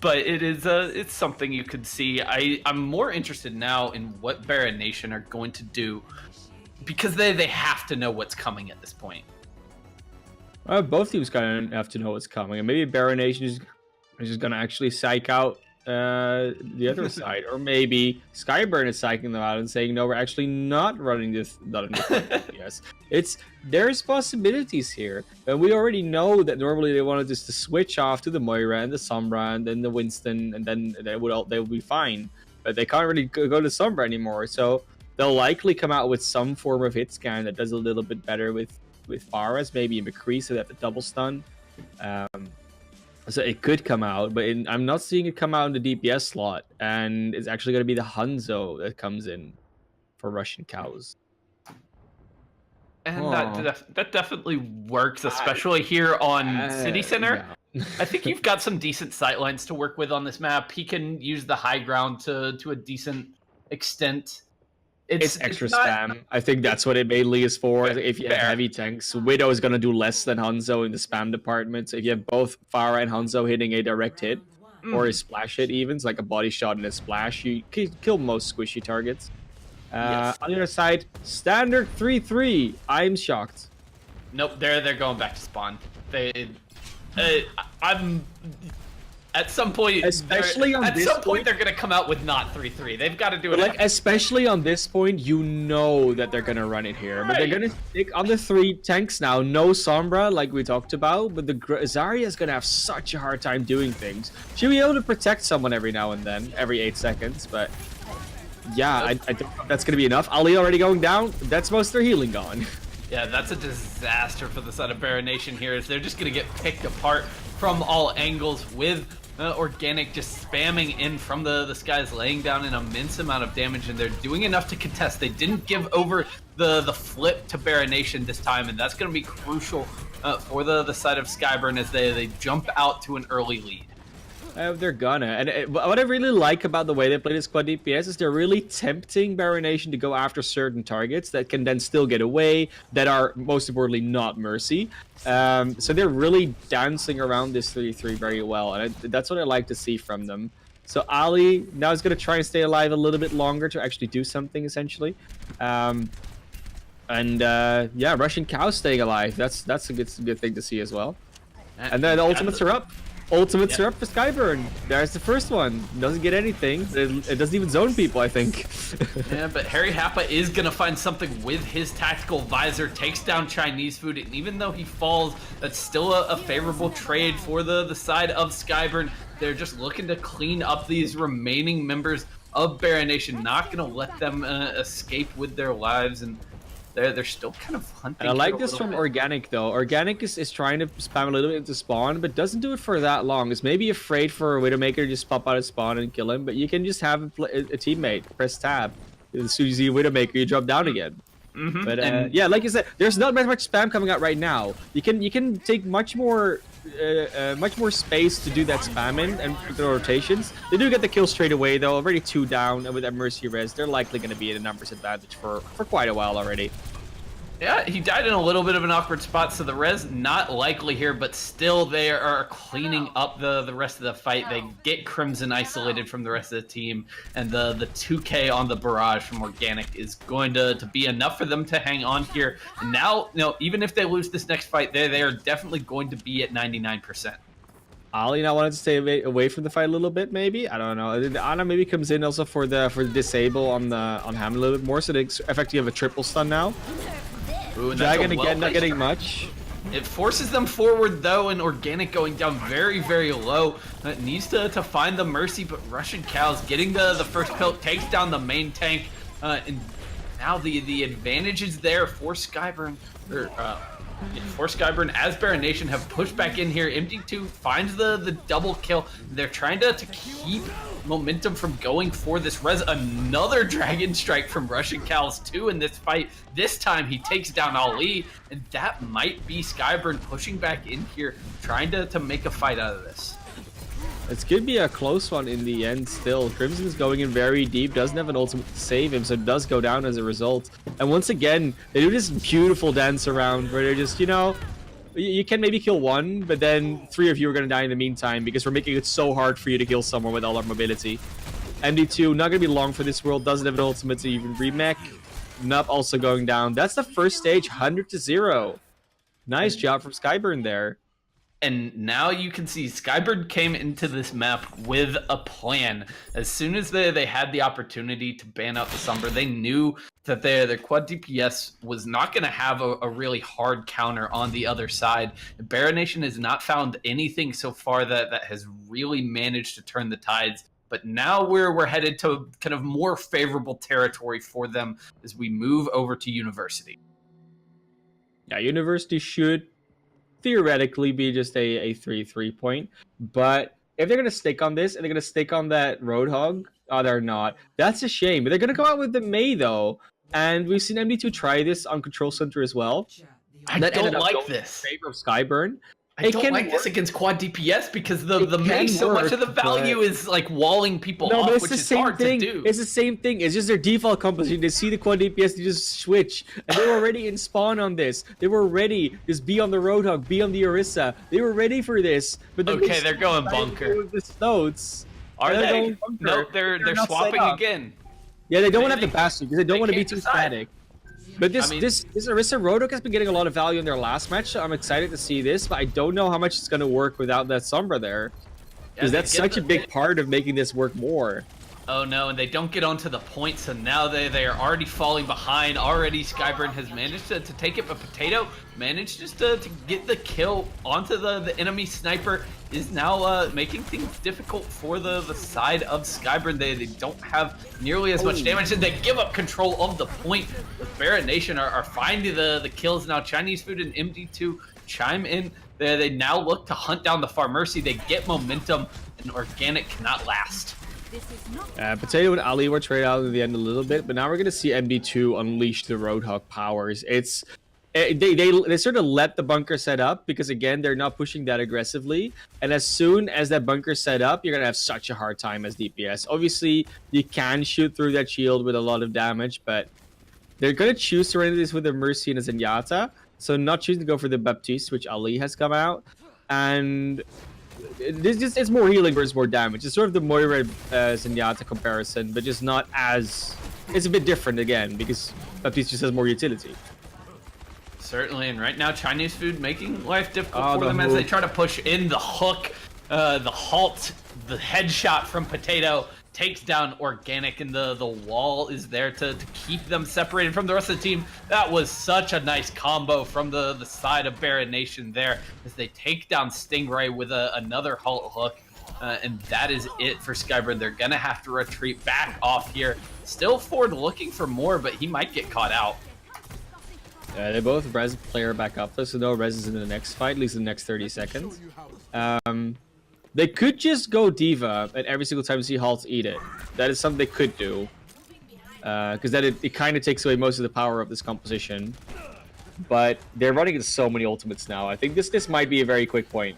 But it's something you could see. I'm more interested now in what BarahNation are going to do, because they have to know what's coming at this point. Both teams kind of have to know what's coming, and maybe BarahNation is just going to actually psych out the other side, or maybe SkyeBurn is psyching them out and saying, no, we're actually not running this. Yes, there's possibilities here, and we already know that normally they wanted just to switch off to the Moira and the Sombra and then the Winston, and then they would be fine. But they can't really go to Sombra anymore, so they'll likely come out with some form of hit scan that does a little bit better with with Faras, maybe a McCree, so they have the double stun. So it could come out, but I'm not seeing it come out in the DPS slot, and it's actually going to be the Hanzo that comes in for Russian cows. And that definitely works, especially here on City Center. Yeah. I think you've got some decent sightlines to work with on this map. He can use the high ground to a decent extent. It's extra spam. I think that's what it mainly is for. If you have heavy tanks, Widow is going to do less than Hanzo in the spam department. So if you have both Pharah and Hanzo hitting a direct hit, or a splash hit even, it's like a body shot and a splash, you kill most squishy targets. Yes. On the other side, standard 3-3. I'm shocked. Nope, they're going back to spawn. I'm at some point, especially on this point, they're gonna come out with not 3-3. They've got to do it. Like especially on this point, you know that they're gonna run it here, but they're gonna stick on the 3 tanks now. No Sombra, like we talked about, but the Zarya is gonna have such a hard time doing things. She'll be able to protect someone every now and then, every 8 seconds, but. Yeah, I don't know if that's going to be enough. Ali already going down. That's most of their healing gone. Yeah, that's a disaster for the side of BarahNation here, as they're just going to get picked apart from all angles with Organic just spamming in from the skies, laying down an immense amount of damage, and they're doing enough to contest. They didn't give over the flip to BarahNation this time, and that's going to be crucial for the side of SkyeBurn as they jump out to an early lead. They're gonna. And what I really like about the way they play this squad DPS is they're really tempting BarahNation to go after certain targets that can then still get away, that are, most importantly, not Mercy. So they're really dancing around this 3-3 very well, and that's what I like to see from them. So Ali now is going to try and stay alive a little bit longer to actually do something, essentially. Yeah, Russian cows staying alive. That's a good thing to see as well. And then the ultimates are up. Ultimates are up for SkyeBurn. There's the first one. Doesn't get anything. It doesn't even zone people, I think. Yeah, but Harry Happa is going to find something with his tactical visor, takes down Chinese food, and even though he falls, that's still a favorable trade for the side of SkyeBurn. They're just looking to clean up these remaining members of BarahNation, not going to let them escape with their lives, and they're still kind of hunting. And I like this from Organic, though. Organic is trying to spam a little bit into spawn, but doesn't do it for that long. It's maybe afraid for a Widowmaker to just pop out of spawn and kill him, but you can just have a teammate press tab. As soon as you see a Widowmaker, you drop down again. Mm-hmm. But yeah, like you said, there's not much spam coming out right now. You can take much more space to do that spamming and the rotations. They do get the kill straight away, though. Already 2 down, and with that Mercy res, they're likely going to be at a numbers advantage for quite a while already. Yeah, he died in a little bit of an awkward spot, so the res not likely here, but still they are cleaning up the rest of the fight. They get Crimson isolated from the rest of the team, and the 2K on the barrage from Organic is going to be enough for them to hang on here. And now, even if they lose this next fight, they are definitely going to be at 99%. Ali now wanted to stay away from the fight a little bit, maybe. I don't know. Ana maybe comes in also for the disable on Ham a little bit more, so they effectively have a triple stun now. Ooh, Dragon again, not getting much. It forces them forward, though, and Organic going down very, very low. It needs to find the Mercy, but Russian Cows getting the first kill, takes down the main tank. And now the advantage is there for SkyeBurn. For SkyeBurn, as BarahNation have pushed back in here. MD2 finds the double kill. They're trying to keep momentum from going for this res. Another Dragon Strike from Russian Cows 2 in this fight. This time he takes down Ali, and that might be SkyeBurn pushing back in here, trying to make a fight out of this. It's going to be a close one in the end still. Crimson's going in very deep, doesn't have an ultimate to save him, so it does go down as a result. And once again, they do this beautiful dance around where they're just, you can maybe kill one, but then 3 of you are going to die in the meantime because we're making it so hard for you to kill someone with all our mobility. MD2, not going to be long for this world, doesn't have an ultimate to even remech. Nup also going down. That's the first stage, 100-0. Nice job from SkyeBurn there. And now you can see SkyeBurn came into this map with a plan. As soon as they had the opportunity to ban out the Sombra, they knew that their quad DPS was not going to have a really hard counter on the other side. BarahNation has not found anything so far that has really managed to turn the tides. But now we're headed to kind of more favorable territory for them as we move over to University. Yeah, University should theoretically be just a 3-3 point. But if they're going to stick on this and they're going to stick on that Roadhog, oh, they're not. That's a shame. But they're going to go out with the May, though. And we've seen MD2 try this on Control Center as well. I That don't ended up like going in this. favor of SkyeBurn. I don't like this against quad DPS because the main, so much of the value is like walling people No, but off, it's which the is same hard thing. to do. It's the same thing. It's just their default composition. They see the quad DPS, they just switch. And they were already in spawn on this. They were ready. Just be on the Roadhog, be on the Orisa. They were ready for this. But then Okay, they're going bunker. With the Stoats. Are They're they? going bunker. No, they're not swapping set up. again. Yeah, they don't want to They- have the bastard because they don't they want to be can't too decide. static. But this I mean- this Orisa Roadhog has been getting a lot of value in their last match, so I'm excited to see this, but I don't know how much it's going to work without that Sombra there. Because Yeah, that's they get such a the- big part of making this work more. Oh no, and they don't get onto the point, so now they are already falling behind. Already SkyeBurn has managed to take it, but Potato managed just to get the kill onto the enemy sniper. Is now making things difficult for the side of SkyeBurn. They don't have nearly as much damage, and they give up control of the point. The BarahNation are finding the kills now. Chinese Food and MD2 chime in. They now look to hunt down the Far Mercy. They get momentum, and Organic cannot last. Potato and Ali were traded out in the end a little bit, but now we're going to see MD2 unleash the Roadhog powers. They sort of let the bunker set up because, again, they're not pushing that aggressively. And as soon as that bunker set up, you're going to have such a hard time as DPS. Obviously, you can shoot through that shield with a lot of damage, but they're going to choose to run this with a Mercy and a Zenyatta. So not choosing to go for the Baptiste, which Ali has come out. And it's more healing versus more damage. It's sort of the Moira Zenyatta comparison, but just not as... It's a bit different, again, because Baptiste just has more utility. Certainly, and right now Chinese Food making life difficult Oh, for the them as they hook. try to push in the hook, the halt, the headshot from Potato takes down Organic, and the wall is there to keep them separated from the rest of the team. That was such a nice combo from the side of BarahNation there as they take down Stingray with another halt hook. And that is it for SkyeBurn. They're gonna have to retreat back off here. Still Ford looking for more, but he might get caught out. They both res player back up, so no res is in the next fight, at least in the next 30 seconds. They could just go Diva, and every single time you see Halt, eat it. That is something they could do. Because then it kind of takes away most of the power of this composition. But they're running into so many ultimates now. I think this might be a very quick point.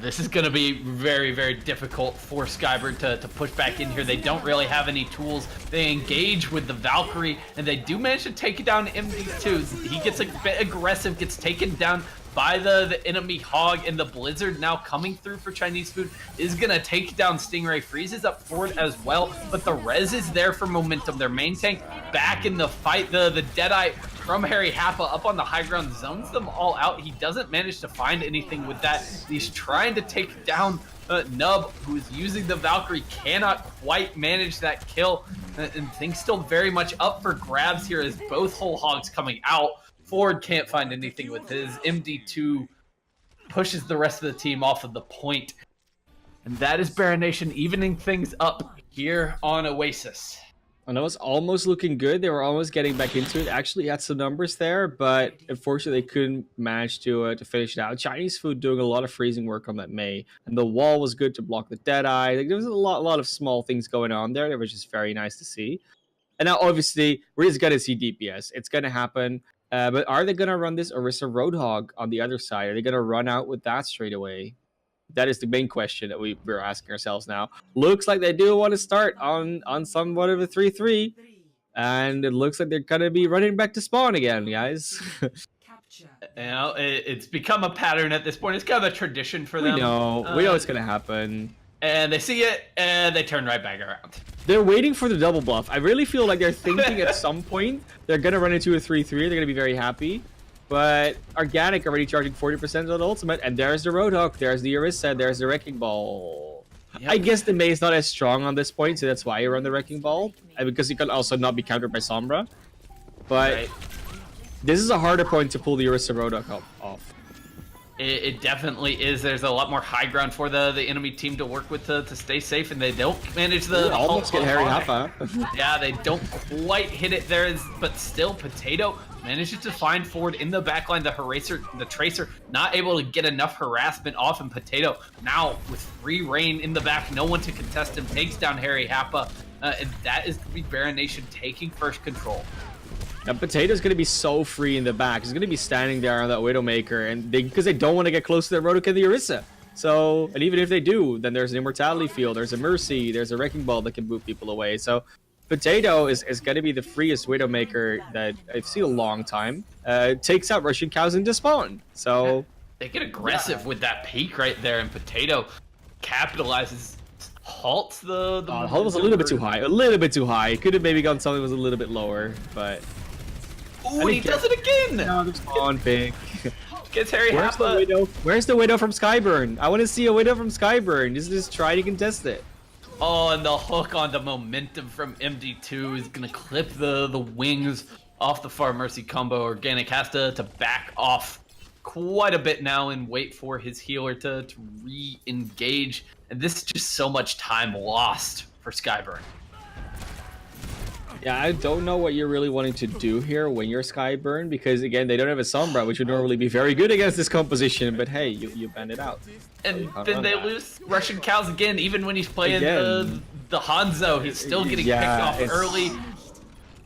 This is going to be very, very difficult for SkyeBurn to push back in here. They don't really have any tools. They engage with the Valkyrie, and they do manage to take down MD2. He gets a bit aggressive, gets taken down by the enemy Hog, and the Blizzard now coming through for Chinese Food is going to take down Stingray. Freezes up Ford as well, but the res is there for momentum. Their main tank back in the fight. The Deadeye from Harry Happa up on the high ground zones them all out. He doesn't manage to find anything with that. He's trying to take down Nub, who is using the Valkyrie, cannot quite manage that kill, and things still very much up for grabs here as both whole Hogs coming out. Ford can't find anything with his. MD2 pushes the rest of the team off of the point, and that is BarahNation evening things up here on Oasis. I know it's almost looking good. They were almost getting back into it. Actually had some numbers there, but unfortunately they couldn't manage to finish it out. Chinese Food doing a lot of freezing work on that May, and the wall was good to block the Deadeye. Like, there was a lot of small things going on there. It was just very nice to see. And now obviously we're just gonna see DPS. It's gonna happen. But are they gonna run this Orisa Roadhog on the other side? Are they gonna run out with that straight away? That is the main question that we're asking ourselves now. Looks like they do want to start on somewhat of a 3-3. And it looks like they're going to be running back to spawn again, guys. You know, it's become a pattern at this point. It's kind of a tradition for them. We know it's going to happen. And they see it, and they turn right back around. They're waiting for the double bluff. I really feel like they're thinking at some point they're going to run into a 3-3. They're going to be very happy. But Organic already charging 40% of the ultimate, and there's the Roadhog, there's the Orisa, there's the Wrecking Ball. Yep. I guess the May is not as strong on this point, so that's why you run the Wrecking Ball, and because it can also not be countered by Sombra. But this is a harder point to pull the Orisa Roadhog off. It definitely is. There's a lot more high ground for the enemy team to work with to stay safe, and they don't manage the almost get Harry Happa. Yeah, they don't quite hit it there, but still Potato manages to find forward in the backline. The Tracer not able to get enough harassment off, and Potato now with free reign in the back, no one to contest him, takes down Harry Happa, and that is going to be BarahNation taking first control. Now, Potato's going to be so free in the back. He's going to be standing there on that Widowmaker, and because they don't want to get close to the Rotok and the Orisa. So, and even if they do, then there's an Immortality Field, there's a Mercy, there's a Wrecking Ball that can boot people away. So, Potato is going to be the freest Widowmaker that I've seen in a long time. Takes out Russian Cows into spawn. So, they get aggressive with that peak right there, and Potato capitalizes, halts the halt was a little bit too high. A little bit too high. Could have maybe gone something that was a little bit lower, but... Ooh, and he does it again! No, the spawn pick. Gets Harry Where's Happa. the Widow? Where's the Widow from SkyeBurn? I want to see a Widow from SkyeBurn. Just try to contest it. Oh, and the hook on the momentum from MD2 is gonna clip the wings off the Far Mercy combo. Organic has to back off quite a bit now and wait for his healer to re-engage. And this is just so much time lost for SkyeBurn. Yeah, I don't know what you're really wanting to do here when you're SkyeBurn, because again, they don't have a Sombra, which would normally be very good against this composition, but hey, you banned it out. And then they lose Russian Cows again, even when he's playing the Hanzo, he's still getting picked off early.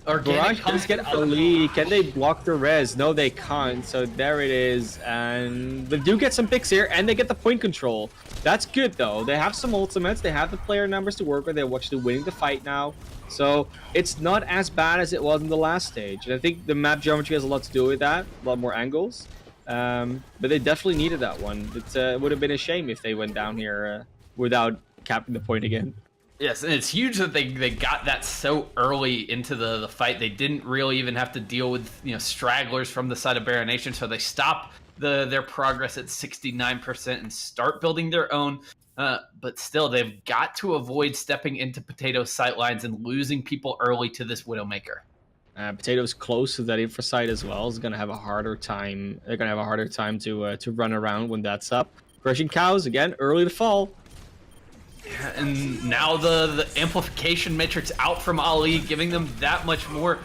Organic comes get a lead. Can they block the res? No, they can't. So there it is, and they do get some picks here, and they get the point control. That's good though. They have some ultimates. They have the player numbers to work with. They're actually winning the fight now, so it's not as bad as it was in the last stage. And I think the map geometry has a lot to do with that. A lot more angles, but they definitely needed that one. It would have been a shame if they went down here without capping the point again. Yes, and it's huge that they got that so early into the fight. They didn't really even have to deal with stragglers from the side of BarahNation, so they stop their progress at 69% and start building their own. But still, they've got to avoid stepping into Potato's sightlines and losing people early to this Widowmaker. Potato's close to that infra site as well. Is gonna have a harder time. They're gonna have a harder time to run around when that's up. Russian Cows again, early to fall. And now the amplification matrix out from Ali, giving them that much more,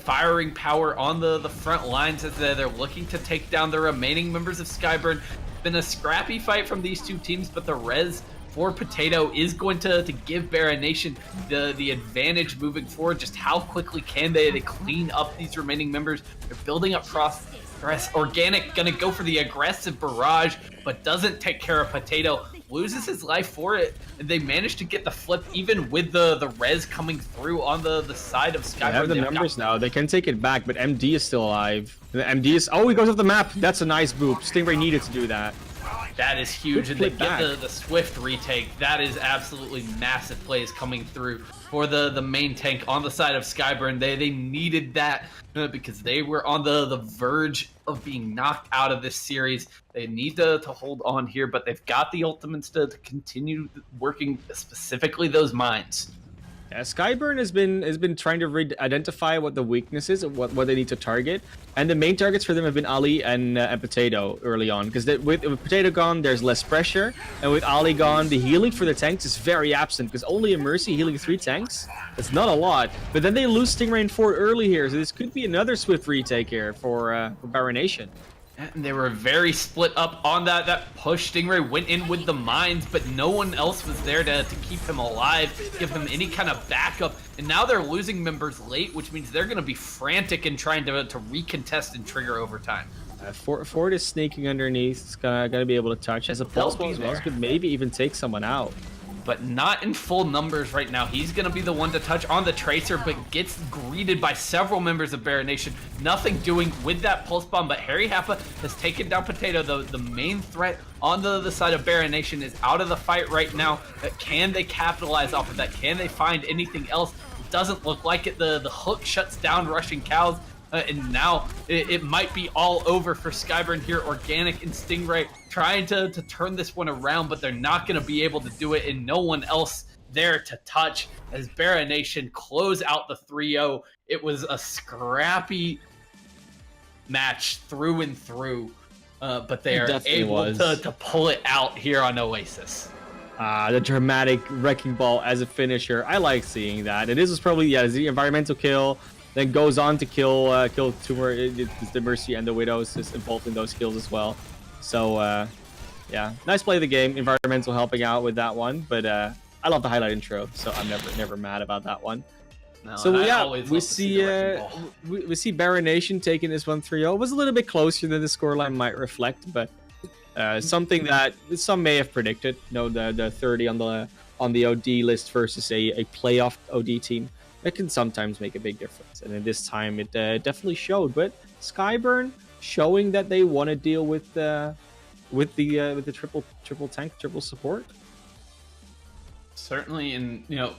firing power on the front lines as they're looking to take down the remaining members of SkyeBurn. It's been a scrappy fight from these two teams, but the res for Potato is going to give BarahNation the advantage moving forward. Just how quickly can they clean up these remaining members? They're building up progress. Organic gonna go for the aggressive barrage, but doesn't take care of Potato. Loses his life for it, and they manage to get the flip even with the res coming through on the side of SkyeBurn. They have the numbers now. They can take it back, but MD is still alive. The MD is... Oh, he goes off the map. That's a nice boop. Stingray needed to do that. That is huge, and they get the swift retake. That is absolutely massive plays coming through for the main tank on the side of SkyeBurn. They needed that because they were on the verge of being knocked out of this series. They need to hold on here, but they've got the ultimates to continue working specifically those mines. Yeah, SkyeBurn has been trying to identify what the weakness is, what they need to target, and the main targets for them have been Ali and Potato early on, because with Potato gone, there's less pressure, and with Ali gone, the healing for the tanks is very absent, because only a Mercy healing 3 tanks, it's not a lot, but then they lose Stingray and 4 early here, so this could be another swift retake here for BarahNation. And they were very split up on that push. Stingray went in with the mines, but no one else was there to keep him alive, give him any kind of backup. And now they're losing members late, which means they're going to be frantic and trying to recontest and trigger overtime. Ford is sneaking underneath. It's gonna be able to touch. As a pulse bomb as well, could maybe even take someone out. But not in full numbers right now. He's going to be the one to touch on the Tracer, but gets greeted by several members of BarahNation. Nothing doing with that pulse bomb, but Harry Happa has taken down Potato. The main threat on the side of BarahNation is out of the fight right now. Can they capitalize off of that? Can they find anything else? It doesn't look like it. The hook shuts down Russian Cows. And now it might be all over for SkyeBurn here. Organic and Stingray trying to turn this one around, but they're not going to be able to do it, and no one else there to touch as BarahNation close out the 3-0. It was a scrappy match through and through, but they are able to pull it out here on Oasis. The dramatic Wrecking Ball as a finisher. I like seeing that. And this was probably, the environmental kill then goes on to kill two more. It's the Mercy and the Widows is involved in those kills as well. So yeah, nice play of the game. Environmental helping out with that one, but I love the highlight intro, so I'm never mad about that one. No, so yeah, we see we see BarahNation taking this one 3-0. It was a little bit closer than the scoreline might reflect, but something that some may have predicted. You know, the 30 on the OD list versus a playoff OD team, that can sometimes make a big difference. And then this time it definitely showed. But SkyeBurn showing that they want to deal with the triple tank, triple support. Certainly, and you know,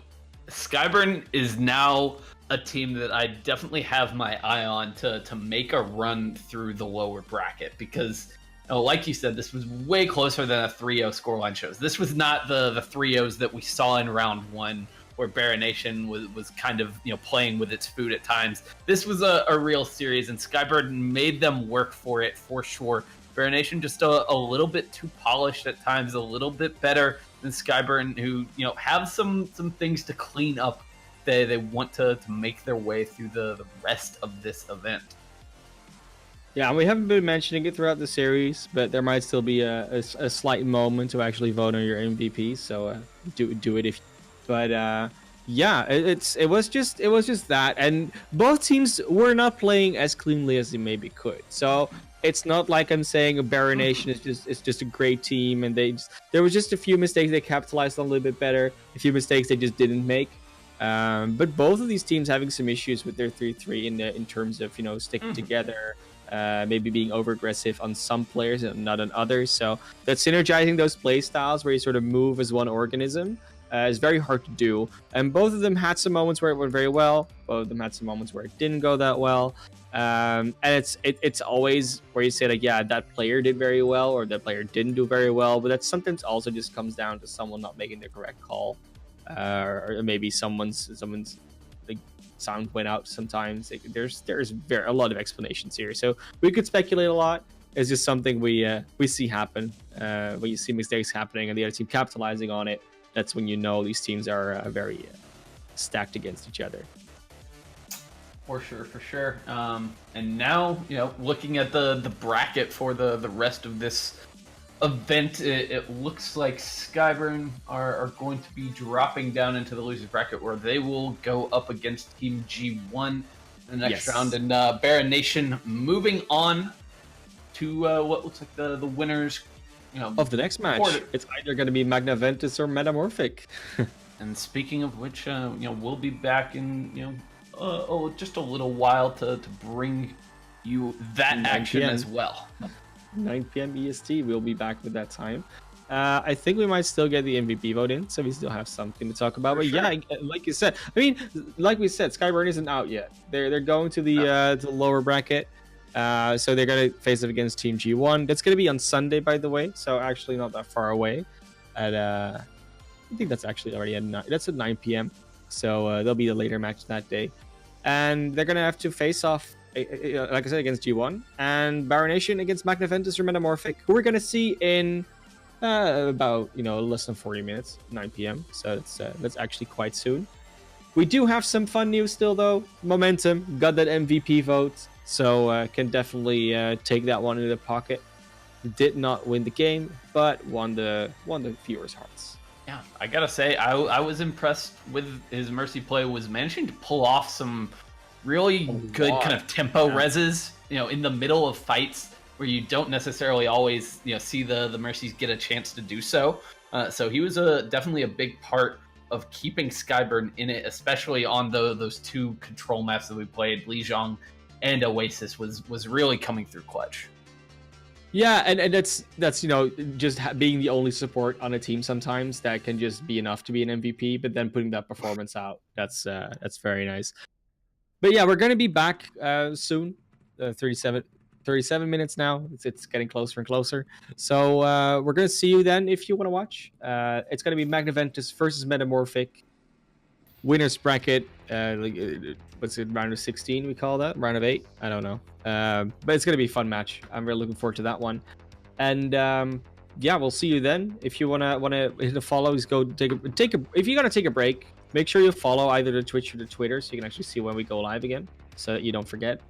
SkyeBurn is now a team that I definitely have my eye on to make a run through the lower bracket, because like you said, this was way closer than a 3-0 scoreline shows. This was not the 3-0s that we saw in round 1, where BarahNation was kind of, you know, playing with its food at times. This was a real series, and SkyeBurn made them work for it for sure. BarahNation just a little bit too polished at times, a little bit better than SkyeBurn, who, you know, have some things to clean up. They want to make their way through the rest of this event. Yeah, we haven't been mentioning it throughout the series, but there might still be a slight moment to actually vote on your MVP. So do it if. But yeah, it was just that, and both teams were not playing as cleanly as they maybe could. So it's not like I'm saying BarahNation is just a great team, and there was just a few mistakes they capitalized on a little bit better, a few mistakes they just didn't make. But both of these teams having some issues with their 3-3 in terms of, you know, sticking together, maybe being over aggressive on some players and not on others. So that's synergizing those play styles where you sort of move as one organism. Is very hard to do, and both of them had some moments where it went very well. Both of them had some moments where it didn't go that well, and it's always where you say, like, yeah, that player did very well or that player didn't do very well, but that sometimes also just comes down to someone not making the correct call, or maybe someone's like sound went out sometimes. Like, there's a lot of explanations here, so we could speculate a lot. It's just something we see happen when you see mistakes happening and the other team capitalizing on it. That's when you know these teams are very stacked against each other. For sure. And now, you know, looking at the bracket for the rest of this event, it looks like SkyeBurn are going to be dropping down into the losers bracket, where they will go up against Team G1 in the next round, and BarahNation moving on to what looks like the winners, you know, of the next match. It's either going to be Magnaventus or Metamorphic. And speaking of which, you know, we'll be back in, you know, just a little while to bring you that action as well. 9 p.m. EST, we'll be back with that time. I think we might still get the MVP vote in, so we still have something to talk about. But yeah, like you said, I mean, like we said, SkyeBurn isn't out yet. They're going to the lower bracket. So they're going to face it against Team G1. That's going to be on Sunday, by the way, so actually not that far away. I think that's actually already at 9 p.m. So there'll be a later match that day. And they're going to have to face off, like I said, against G1. And BarahNation against Magnaventus or Metamorphic, who we're going to see in about, you know, less than 40 minutes, 9 p.m. So that's actually quite soon. We do have some fun news still, though. Momentum got that MVP vote. So can definitely take that one into the pocket. Did not win the game, but won the viewers' hearts. Yeah, I gotta say, I was impressed with his Mercy play. Was managing to pull off some really good kind of tempo reses, you know, in the middle of fights where you don't necessarily always, you know, see the Mercies get a chance to do so. So he was definitely a big part of keeping SkyeBurn in it, especially on those two control maps that we played, Lijiang and Oasis was really coming through clutch. Yeah, and that's you know, just being the only support on a team sometimes that can just be enough to be an MVP, but then putting that performance out, that's very nice. But yeah, we're gonna be back soon. 37 minutes now. It's getting closer and closer. So we're gonna see you then if you want to watch. It's gonna be Magnaventus versus Metamorphic. Winners bracket, what's it, round of 16 we call that? Round of 8? I don't know. But it's going to be a fun match. I'm really looking forward to that one. And yeah, we'll see you then. If you wanna hit the follows, go take a. If you're gonna take a break, make sure you follow either the Twitch or the Twitter so you can actually see when we go live again, so that you don't forget.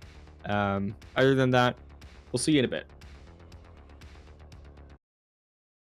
Other than that, we'll see you in a bit.